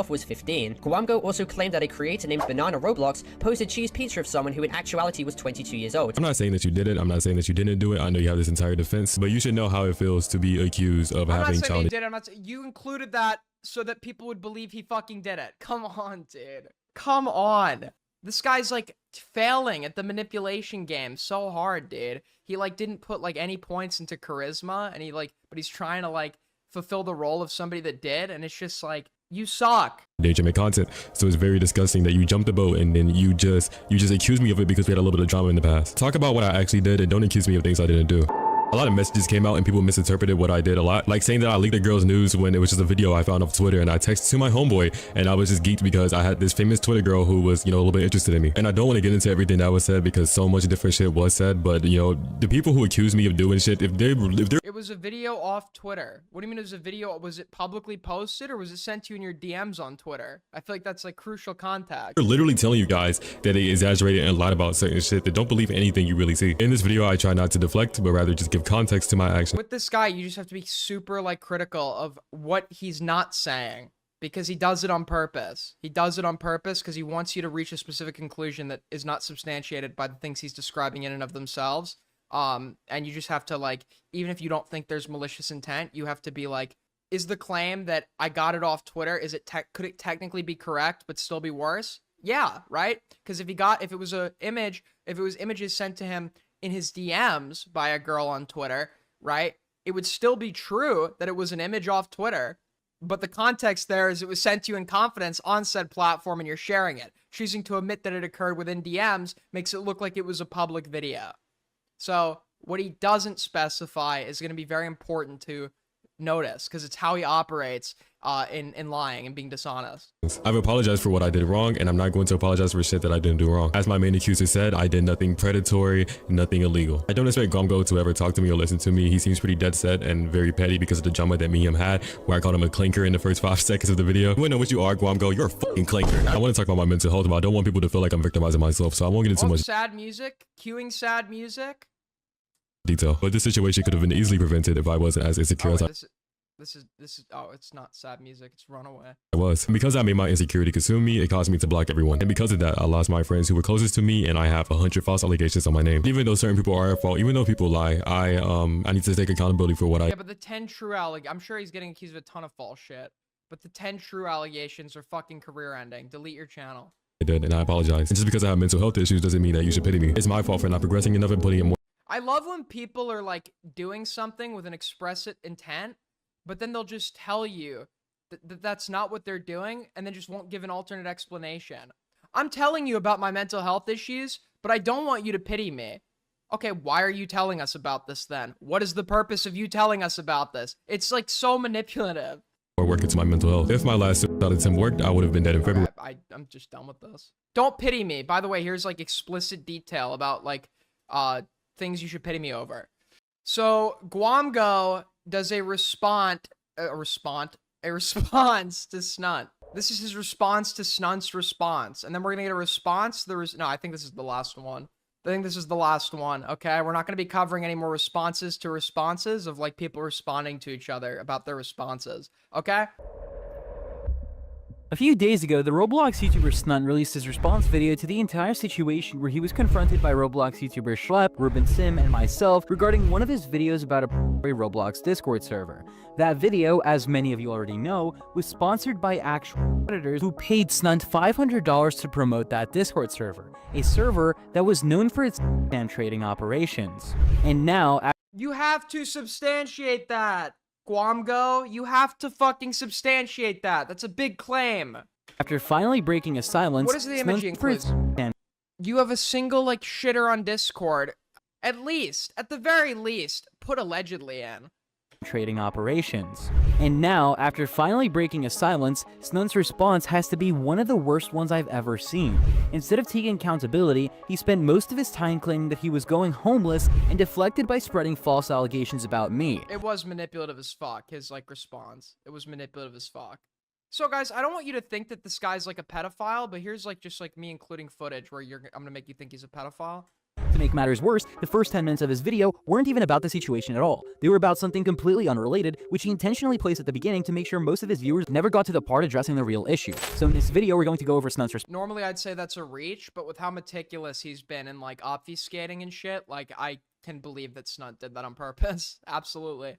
was 15. Glomgo also claimed that a creator named Banana Roblox posted cheese pizza of someone who in actuality was 22 years old. I'm not saying that you did it. I'm not saying that you didn't do it. I know you have this entire defense, but you should know how it feels to be accused of having child— You did it. I'm not saying you included that so that people would believe he fucking did it. Come on, dude. Come on. This guy's failing at the manipulation game so hard, dude. He didn't put any points into charisma, and but he's trying to fulfill the role of somebody that did, and it's just you suck. Endangerment content. So it's very disgusting that you jumped the boat and then you just accused me of it because we had a little bit of drama in the past. Talk about what I actually did and don't accuse me of things I didn't do. A lot of messages came out and people misinterpreted what I did a lot. Saying that I leaked the girl's news when it was just a video I found off Twitter, and I texted to my homeboy and I was just geeked because I had this famous Twitter girl who was, a little bit interested in me. And I don't want to get into everything that was said because so much different shit was said, but the people who accuse me of doing shit, if they're— It was a video off Twitter. What do you mean it was a video? Was it publicly posted or was it sent to you in your DMs on Twitter? I feel like that's like crucial contact. They're literally telling you guys that they exaggerated and lied about certain shit, that don't believe anything you really see. In this video, I try not to deflect, but rather just give context to my actions. With this guy, you just have to be super like critical of what he's not saying, because he does it on purpose. He does it on purpose because he wants you to reach a specific conclusion that is not substantiated by the things he's describing in and of themselves. And you just have to, like, even if you don't think there's malicious intent, you have to be like, is the claim that I got it off Twitter, could it technically be correct but still be worse? Yeah, right? Because if it was images sent to him in his DMs by a girl on Twitter, right? It would still be true that it was an image off Twitter, but the context there is it was sent to you in confidence on said platform and you're sharing it. Choosing to admit that it occurred within DMs makes it look like it was a public video. So what he doesn't specify is going to be very important to notice, because it's how he operates in lying and being dishonest. I've apologized for what I did wrong, and I'm not going to apologize for shit that I didn't do wrong. As my main accuser said, I did nothing predatory, nothing illegal. I don't expect Gomgo to ever talk to me or listen to me. He seems pretty dead set and very petty because of the drama that me and him had, where I called him a clinker in the first 5 seconds of the video. You know what you are, Gomgo. You're a fucking clinker. I want to talk about my mental health, but I don't want people to feel like I'm victimizing myself, so I won't get into much Sad music, cueing sad music. detail. But this situation could have been easily prevented if I wasn't as insecure as This is oh, it's not sad music, it's Runaway. I was. And because I made my insecurity consume me, it caused me to block everyone. And because of that, I lost my friends who were closest to me, and I have 100 false allegations on my name. Even though certain people are at fault, even though people lie, I need to take accountability for what I... Yeah, but the 10 true I'm sure he's getting accused of a ton of false shit, but the 10 true allegations are fucking career ending. Delete your channel. I did, and I apologize. And just because I have mental health issues doesn't mean that you should pity me. It's my fault for not progressing enough and putting in more... I love when people are like doing something with an explicit intent, but then they'll just tell you that that's not what they're doing and then just won't give an alternate explanation. I'm telling you about my mental health issues, but I don't want you to pity me. Okay, why are you telling us about this then? What is the purpose of you telling us about this? It's like so manipulative. More work into my mental health. If my last attempt worked, I would have been dead in February. I'm just done with this. Don't pity me. By the way, here's like explicit detail about like things you should pity me over. So Guamgo does a response to Snunt. This is his response to Snunt's response, and then we're gonna get a response. No, I think this is the last one. Okay, we're not gonna be covering any more responses to responses of like people responding to each other about their responses. Okay. A few days ago, the Roblox YouTuber Snunt released his response video to the entire situation where he was confronted by Roblox YouTuber Schlep, Ruben Sim, and myself regarding one of his videos about a Roblox Discord server. That video, as many of you already know, was sponsored by actual editors who paid Snunt $500 to promote that Discord server, a server that was known for its scam trading operations. And now, you have to substantiate that. Guamgo, you have to fucking substantiate that. That's a big claim. After finally breaking a silence, what is the image include? You have a single like shitter on Discord. At the very least, put allegedly in. Trading operations. And now, after finally breaking a silence, Snunt's response has to be one of the worst ones I've ever seen. Instead of taking accountability, he spent most of his time claiming that he was going homeless and deflected by spreading false allegations about me. It was manipulative as fuck, his like response. It was manipulative as fuck. So guys, I don't want you to think that this guy's like a pedophile, but here's like just like me including footage where I'm gonna make you think he's a pedophile. To make matters worse, the first 10 minutes of his video weren't even about the situation at all. They were about something completely unrelated, which he intentionally placed at the beginning to make sure most of his viewers never got to the part addressing the real issue. So in this video, we're going to go over Snunt's response. Normally, I'd say that's a reach, but with how meticulous he's been in like obfuscating and shit, like I can believe that Snunt did that on purpose. Absolutely.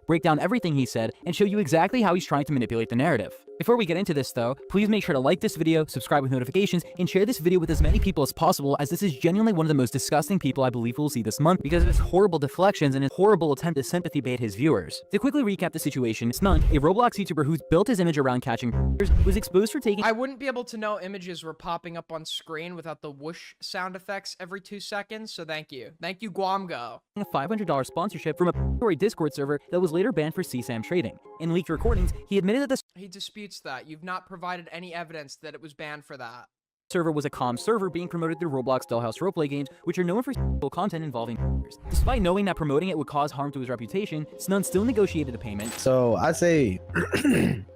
Break down everything he said, and show you exactly how he's trying to manipulate the narrative. Before we get into this though, please make sure to like this video, subscribe with notifications, and share this video with as many people as possible, as this is genuinely one of the most disgusting people I believe we'll see this month because of his horrible deflections and his horrible attempt to sympathy bait his viewers. To quickly recap the situation, Snunt, a Roblox YouTuber who's built his image around catching was exposed for taking— I wouldn't be able to know images were popping up on screen without the whoosh sound effects every 2 seconds, so thank you. Thank you, Guamgo. A $500 sponsorship from a Discord server that was later banned for CSAM trading. In leaked recordings, he admitted that he disputes that. You've not provided any evidence that it was banned for that. server was a comm server being promoted through Roblox Dollhouse roleplay games, which are known for sexual content involving minors. Despite knowing that promoting it would cause harm to his reputation, Snunt still negotiated a payment. So I'd say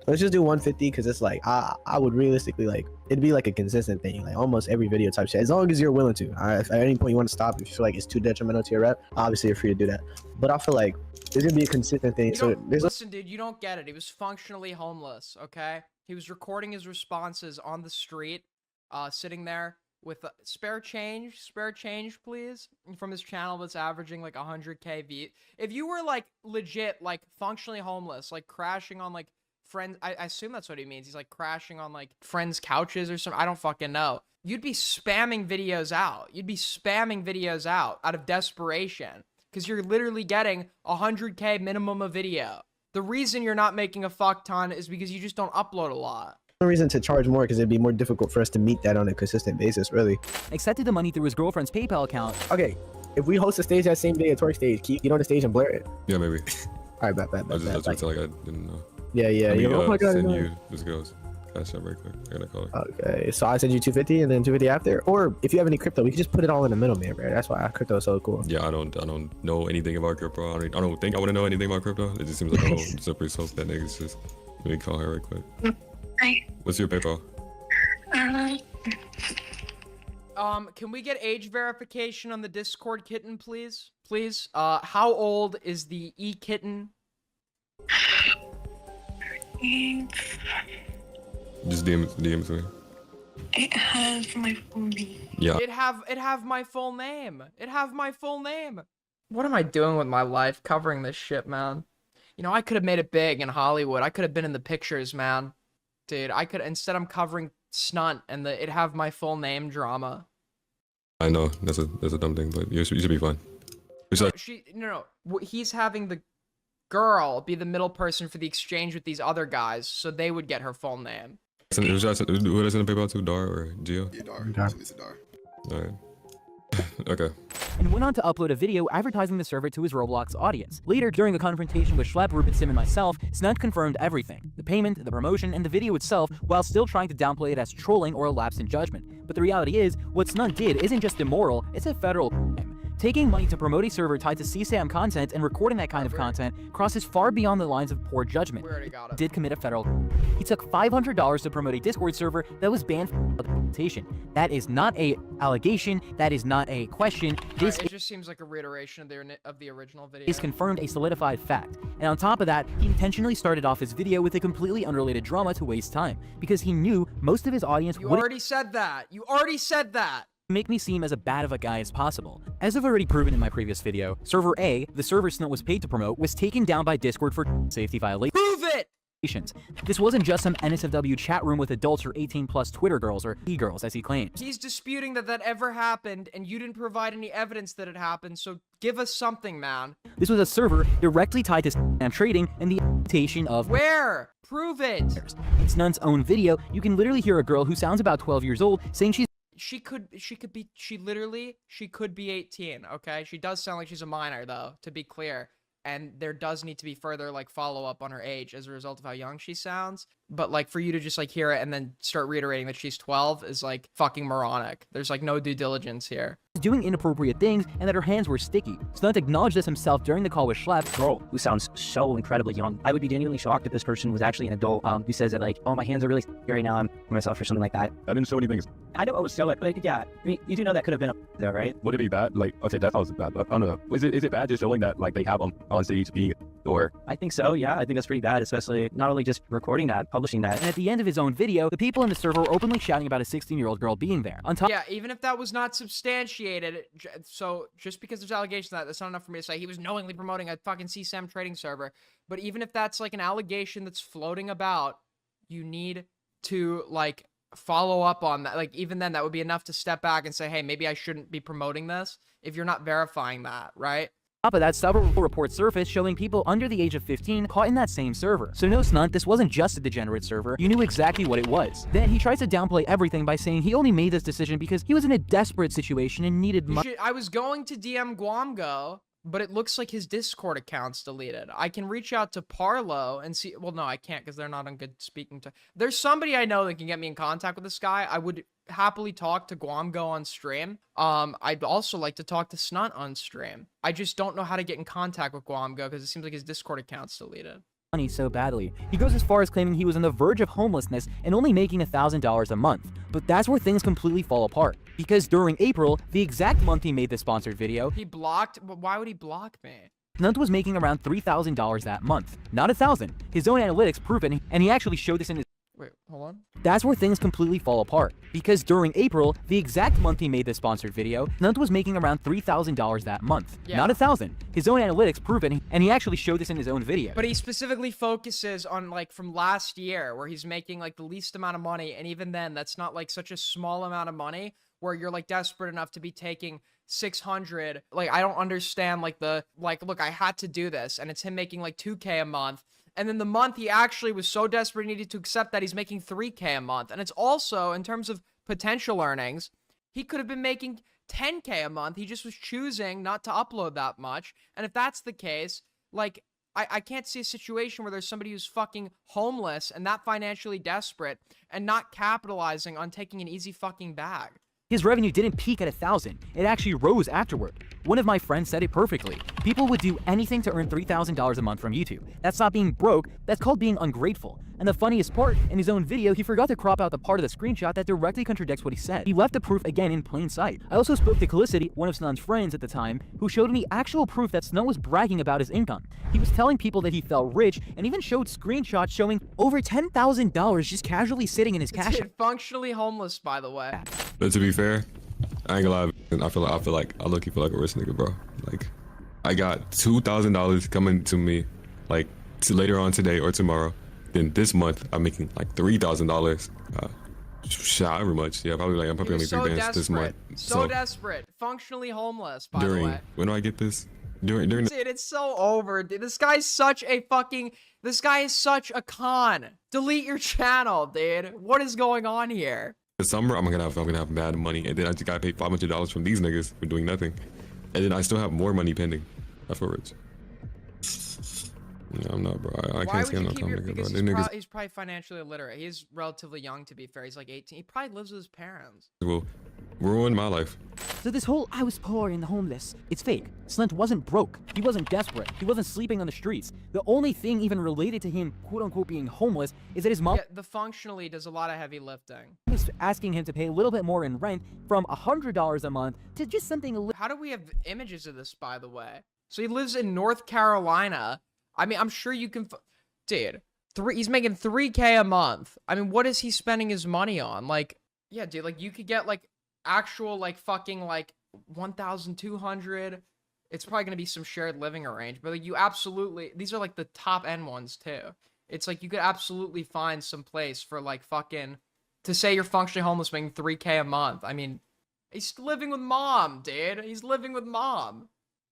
let's just do 150 because it's like I would realistically like it'd be like a consistent thing, like almost every video type shit. As long as you're willing to. If at any point you want to stop, if you feel like it's too detrimental to your rep, obviously you're free to do that. But I feel like there's gonna be a consistent thing. Listen, dude, you don't get it. He was functionally homeless. Okay, he was recording his responses on the street. Sitting there with spare change, please, from his channel that's averaging like 100K views. If you were like legit, like functionally homeless, like crashing on like friends, I assume that's what he means. He's like crashing on like friends' couches or something. I don't fucking know. You'd be spamming videos out. You'd be spamming videos out of desperation because you're literally getting 100K minimum a video. The reason you're not making a fuck ton is because you just don't upload a lot. No reason to charge more because it'd be more difficult for us to meet that on a consistent basis, really. Accepted the money through his girlfriend's PayPal account. Okay, if we host a stage that same day, a twerk stage, can you get on the stage and blare it? Yeah, maybe. All right, bet. I just like I didn't know. Yeah. Oh my God, send you this goes. Cash out right quick. I gotta call her. Okay, so I send you 250 and then 250 after, or if you have any crypto, we can just put it all in the middle, man, bro. That's why crypto is so cool. Yeah, I don't know anything about crypto. I don't think I want to know anything about crypto. It just seems like a whole slippery slope that niggas just. Let me call her right quick. Hi. What's your PayPal? Can we get age verification on the Discord kitten, please? Please. How old is the e-kitten? Just DM to me. It has my full name. Yeah. It have my full name. It have my full name. What am I doing with my life covering this shit, man? You know, I could have made it big in Hollywood. I could have been in the pictures, man. Dude, I could, instead I'm covering Snunt and the it have my full name drama. I know that's a dumb thing, but you should be fine. No, he's having the girl be the middle person for the exchange with these other guys, so they would get her full name. Who does it send the PayPal to? Dar or Gio? Yeah, Dar. It's Dar. Alright. Okay. And went on to upload a video advertising the server to his Roblox audience. Later, during a confrontation with Schlepp, Ruben Sim, and myself, Snunt confirmed everything. The payment, the promotion, and the video itself, while still trying to downplay it as trolling or a lapse in judgment. But the reality is, what Snunt did isn't just immoral, it's a federal crime. Taking money to promote a server tied to CSAM content and recording that kind of content crosses far beyond the lines of poor judgment. Did commit a federal crime. He took $500 to promote a Discord server that was banned from the implementation. That is not a allegation. That is not a question. This it just seems like a reiteration of the original video. Is confirmed a solidified fact. And on top of that, he intentionally started off his video with a completely unrelated drama to waste time because he knew most of his audience You already said that. You already said that. Make me seem as bad of a guy as possible. As I've already proven in my previous video, Server A, the server Snunt was paid to promote, was taken down by Discord for safety violations. Prove it! This wasn't just some NSFW chat room with adults or 18+ Twitter girls, or e-girls as he claims. He's disputing that ever happened, and you didn't provide any evidence that it happened, so give us something, man. This was a server directly tied to scam trading and the implementation of— Where? Prove it! In Snunt's own video, you can literally hear a girl who sounds about 12 years old saying she could be 18, okay? She does sound like she's a minor, though, to be clear. And there does need to be further, like, follow-up on her age as a result of how young she sounds. But, like, for you to just, like, hear it and then start reiterating that she's 12 is, like, fucking moronic. There's, like, no due diligence here. Doing inappropriate things and that her hands were sticky. Snunt acknowledged this himself during the call with Schlepp. Girl who sounds so incredibly young. I would be genuinely shocked if this person was actually an adult who says that, like, oh, my hands are really sticky right now, I'm myself or something like that. I didn't show anything. I know it was so, like, yeah, I mean, you do know that could have been up there, right? Would it be bad? Like, okay, that sounds bad, but I don't know. Is it bad just showing that, like, they have them on stage being, or? I think so, yeah. I think that's pretty bad, especially not only just recording that, publishing that. And at the end of his own video, the people in the server were openly shouting about a 16-year-old girl being there. On top— Yeah, even if that was not substantiated, so just because there's allegations of that's not enough for me to say he was knowingly promoting a fucking CSAM trading server. But even if that's like an allegation that's floating about, you need to like follow up on that. Like even then, that would be enough to step back and say, hey, maybe I shouldn't be promoting this if you're not verifying that, right? On top of that, several reports surfaced showing people under the age of 15 caught in that same server. So no, Snunt, this wasn't just a degenerate server. You knew exactly what it was. Then he tries to downplay everything by saying he only made this decision because he was in a desperate situation and needed money. I was going to DM Guamgo but it looks like his Discord account's deleted. I can reach out to Parlo and see. Well, no, I can't because they're not on good speaking terms. There's somebody I know that can get me in contact with this guy. I would happily talk to Guamgo on stream. I'd also like to talk to Snunt on stream. I just don't know how to get in contact with Guamgo because it seems like his Discord account's deleted. Money so badly. He goes as far as claiming he was on the verge of homelessness and only making $1,000 a month. But that's where things completely fall apart. Because during April, the exact month he made the sponsored video, he blocked. But why would he block me? Snunt was making around $3,000 that month. Not $1,000. His own analytics prove it, and he actually showed this in his... Wait, hold on. That's where things completely fall apart. Because during April, the exact month he made this sponsored video, Snunt was making around $3,000 that month. Yeah. Not $1,000. His own analytics prove it, and he actually showed this in his own video. But he specifically focuses on, like, from last year, where he's making, like, the least amount of money, and even then, that's not, like, such a small amount of money, where you're, like, desperate enough to be taking 600. Like, I don't understand, like, look, I had to do this, and it's him making, like, 2K a month. And then the month he actually was so desperate he needed to accept that he's making 3K a month. And it's also, in terms of potential earnings, he could have been making 10K a month. He just was choosing not to upload that much. And if that's the case, like, I can't see a situation where there's somebody who's fucking homeless and that financially desperate and not capitalizing on taking an easy fucking bag. His revenue didn't peak at 1,000, it actually rose afterward. One of my friends said it perfectly. People would do anything to earn $3,000 a month from YouTube. That's not being broke, that's called being ungrateful. And the funniest part, in his own video, he forgot to crop out the part of the screenshot that directly contradicts what he said. He left the proof again in plain sight. I also spoke to Calicity, one of Snunt's friends at the time, who showed me actual proof that Snunt was bragging about his income. He was telling people that he felt rich, and even showed screenshots showing over $10,000 just casually sitting in his cash. Functionally homeless, by the way. But to be fair, I ain't gonna lie, I feel like I look like a rich nigga, bro. Like, I got $2,000 coming to me, like, later on today or tomorrow. Then this month, I'm making like $3,000. However much, yeah, probably like I'm probably gonna make $3,000 this month. So desperate, functionally homeless. By the way, when do I get this? During dude, it's so over. Dude. This guy's such a fucking. This guy is such a con. Delete your channel, dude. What is going on here? The summer, I'm gonna have bad money, and then I just gotta pay $500 from these niggas for doing nothing, and then I still have more money pending. I feel rich. Yeah, I'm not, bro. I can't stand no time niggas, bro. He's probably financially illiterate. He's relatively young, to be fair. He's like 18. He probably lives with his parents. Will ruin my life. So this whole I was poor and homeless, it's fake. Snunt wasn't broke. He wasn't desperate. He wasn't sleeping on the streets. The only thing even related to him, quote unquote, being homeless is that his mom the functionally does a lot of heavy lifting. Was asking him to pay a little bit more in rent from $100 a month to just something a little. How do we have images of this, by the way? So he lives in North Carolina. I mean, I'm sure you can, dude, he's making 3K a month. I mean, what is he spending his money on? Like, yeah, dude, like you could get like actual like fucking like 1,200. It's probably going to be some shared living arrangement, but like, you absolutely, these are like the top end ones too. It's like you could absolutely find some place for like fucking, to say you're functionally homeless making 3K a month. I mean, he's living with mom, dude. He's living with mom.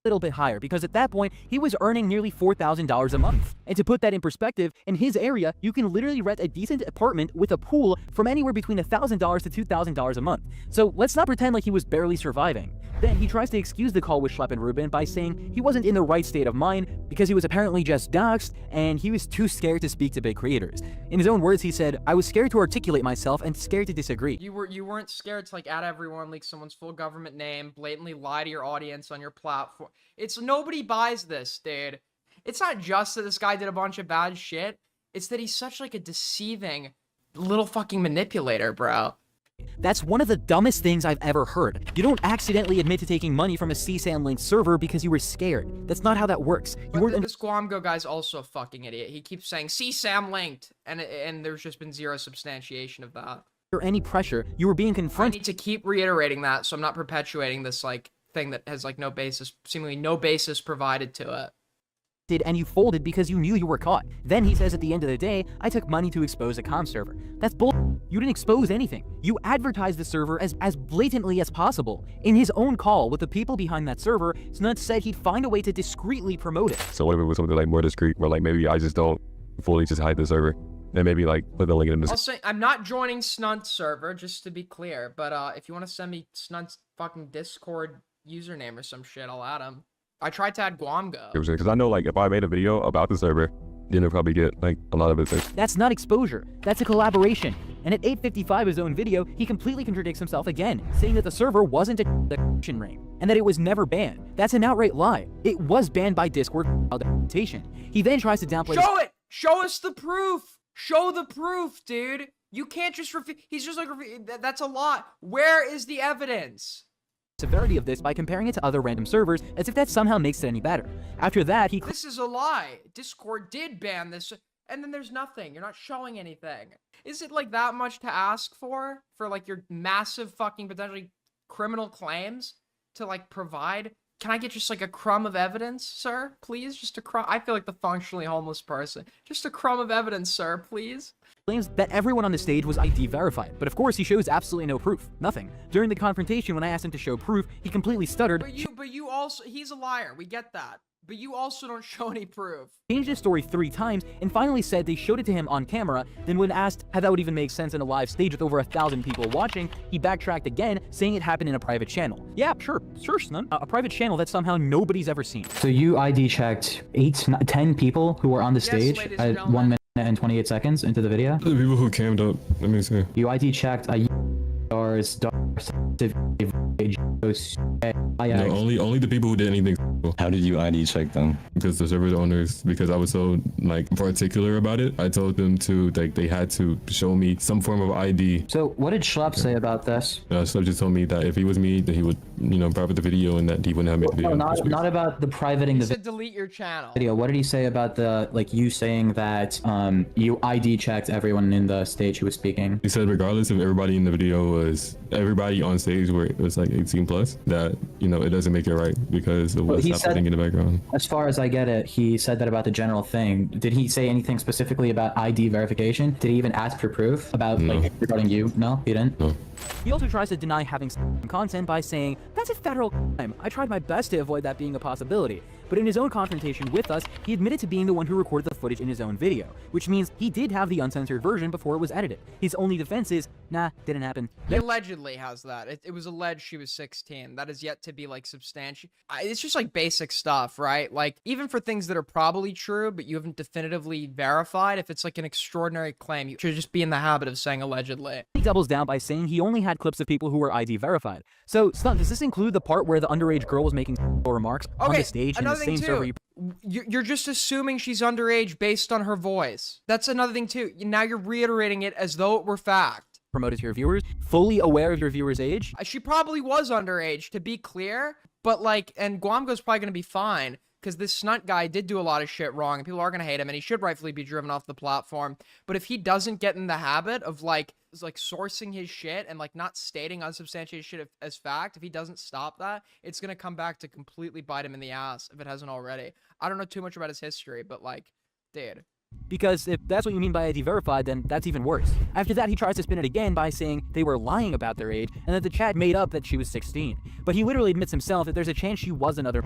Little bit higher because at that point he was earning nearly $4,000 a month. And to put that in perspective, in his area you can literally rent a decent apartment with a pool from anywhere between $1,000 to $2,000 a month. So let's not pretend like he was barely surviving. Then he tries to excuse the call with Schlepp and Ruben by saying he wasn't in the right state of mind because he was apparently just doxxed and he was too scared to speak to big creators. In his own words, he said, "I was scared to articulate myself and scared to disagree." You weren't scared to like add everyone, leak someone's full government name, blatantly lie to your audience on your platform. It's nobody buys this, dude. It's not just that this guy did a bunch of bad shit. It's that he's such like a deceiving little fucking manipulator, bro. That's one of the dumbest things I've ever heard. You don't accidentally admit to taking money from a CSAM linked server because you were scared. That's not how that works. This Guamgo guy's also a fucking idiot. He keeps saying CSAM linked, and there's just been zero substantiation of that. Or any pressure, you were being confronted. I need to keep reiterating that so I'm not perpetuating this like thing that has like no basis, seemingly no basis provided to it. And you folded because you knew you were caught. Then he says at the end of the day, I took money to expose a comm server. That's bull. You didn't expose anything. You advertised the server as blatantly as possible. In his own call with the people behind that server, Snunt said he'd find a way to discreetly promote it. So what if it was something like more discreet, where like maybe I just don't fully just hide the server, and maybe like put the link in the. I'll say I'm not joining Snunt's server, just to be clear. But if you want to send me Snunt's fucking Discord username or some shit, I'll add him. I tried to add Guamgo. Because I know, like, if I made a video about the server, then it'll probably get, like, a lot of attention. That's not exposure. That's a collaboration. And at 8:55 of his own video, he completely contradicts himself again, saying that the server wasn't a ring and that it was never banned. That's an outright lie. It was banned by Discord documentation. He then tries to downplay. Show it! Show us the proof! Show the proof, dude! You can't just he's just like, that's a lot. Where is the evidence? Severity of this by comparing it to other random servers as if that somehow makes it any better. After that, he This is a lie. Discord did ban this, and then there's nothing. You're not showing anything. Is it like that much to ask for like your massive fucking potentially criminal claims to like provide? Can I get just like a crumb of evidence, sir? Please, just a crumb. I feel like the functionally homeless person. Just a crumb of evidence, sir, please. Claims that everyone on the stage was ID verified, but of course he shows absolutely no proof. Nothing. During the confrontation, when I asked him to show proof, he completely stuttered. But you also, he's a liar. We get that. But you also don't show any proof. Changed his story 3 times, and finally said they showed it to him on camera. Then when asked how that would even make sense in a live stage with over 1,000 people watching, he backtracked again, saying it happened in a private channel. Yeah, sure, Snunt. A private channel that somehow nobody's ever seen. So you ID checked 10 people who were on the stage at 1 minute and 28 seconds into the video? The people who cammed up, let me see. You ID checked No, only the people who did anything. How did you ID check them? Because the server owners, because I was so like particular about it, I told them to like they had to show me some form of ID. So what did Schlepp say about this? Schlepp just told me that if he was me, that he would, private the video and that he wouldn't have made the video. No, not about the privating He the said delete your channel. video. What did he say about the you saying that you ID checked everyone in the stage who was speaking? He said regardless if everybody in the video was everybody on stage where it was like 18 plus, that it doesn't make it right because of what's happening in the background. As far as I get it, he said that about the general thing. Did he say anything specifically about ID verification? Did he even ask for proof about regarding you? No, he didn't. No. He also tries to deny having content by saying, that's a federal crime. I tried my best to avoid that being a possibility. But in his own confrontation with us, he admitted to being the one who recorded the footage in his own video, which means he did have the uncensored version before it was edited. His only defense is, nah, didn't happen. He allegedly has that. It was alleged she was 16. That is yet to be like substantiated. It's just like basic stuff, right? Like even for things that are probably true, but you haven't definitively verified, if it's like an extraordinary claim, you should just be in the habit of saying allegedly. He doubles down by saying he only had clips of people who were ID verified. So, Snunt, does this include the part where the underage girl was making remarks on the stage in the same server? You're just assuming she's underage based on her voice. That's another thing too. Now you're reiterating it as though it were fact. Promoted to your viewers, fully aware of your viewers' age. She probably was underage, to be clear, but like, and Guamgo's probably gonna be fine, because this Snunt guy did do a lot of shit wrong, and people are gonna hate him, and he should rightfully be driven off the platform. But if he doesn't get in the habit of like sourcing his shit and like not stating unsubstantiated shit as fact, if he doesn't stop that, it's gonna come back to completely bite him in the ass if it hasn't already. I don't know too much about his history, but like, dude. Because if that's what you mean by ID verified, then that's even worse. After that, he tries to spin it again by saying they were lying about their age and that the chat made up that she was 16. But he literally admits himself that there's a chance she was another.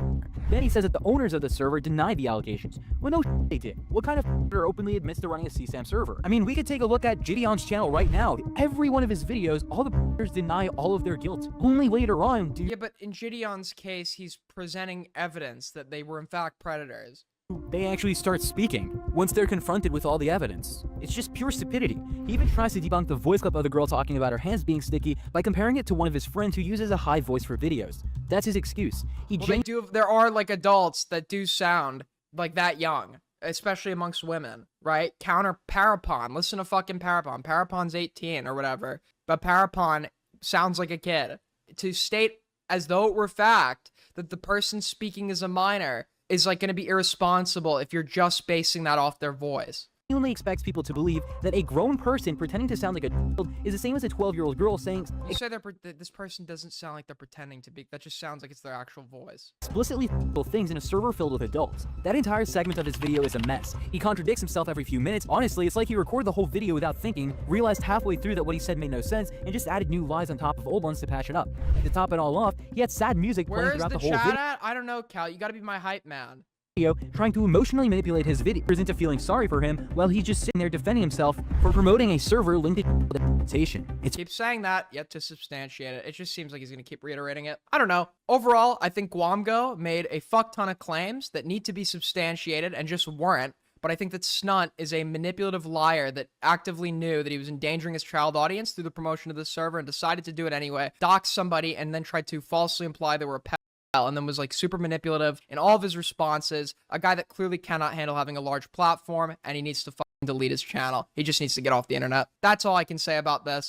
Then he says that the owners of the server denied the allegations. Well, no, they did. What kind of openly admits to running a CSAM server? I mean, we could take a look at Gideon's channel right now. Every one of his videos, all the deny all of their guilt. Only later on do— Yeah, but in Gideon's case, he's presenting evidence that they were in fact predators. They actually start speaking once they're confronted with all the evidence. It's just pure stupidity. He even tries to debunk the voice clip of the girl talking about her hands being sticky by comparing it to one of his friends who uses a high voice for videos. That's his excuse. There are like adults that do sound like that young, especially amongst women, right? Counter Parapon. Listen to fucking Parapon. Parapon's 18 or whatever, but Parapon sounds like a kid. To state as though it were fact that the person speaking is a minor is like going to be irresponsible if you're just basing that off their voice. He only expects people to believe that a grown person pretending to sound like a child is the same as a 12-year-old girl saying— You say this person doesn't sound like they're pretending to be. That just sounds like it's their actual voice. Explicitly things in a server filled with adults. That entire segment of his video is a mess. He contradicts himself every few minutes. Honestly, it's like he recorded the whole video without thinking, realized halfway through that what he said made no sense, and just added new lies on top of old ones to patch it up. To top it all off, he had sad music playing throughout the whole video. Where's the chat at? I don't know, Cal. You gotta be my hype man. video trying to emotionally manipulate his videos into feeling sorry for him while he's just sitting there defending himself for promoting a server linked to reputation. It's Keep saying that, yet to substantiate it. It just seems like he's going to keep reiterating it. I don't know. Overall, I think Guamgo made a fuck ton of claims that need to be substantiated and just weren't. But I think that Snunt is a manipulative liar that actively knew that he was endangering his child audience through the promotion of the server and decided to do it anyway, dox somebody, and then tried to falsely imply they were a pedophile, and then was like super manipulative in all of his responses. A guy that clearly cannot handle having a large platform, and he needs to fucking delete his channel. He just needs to get off the internet. That's all I can say about this.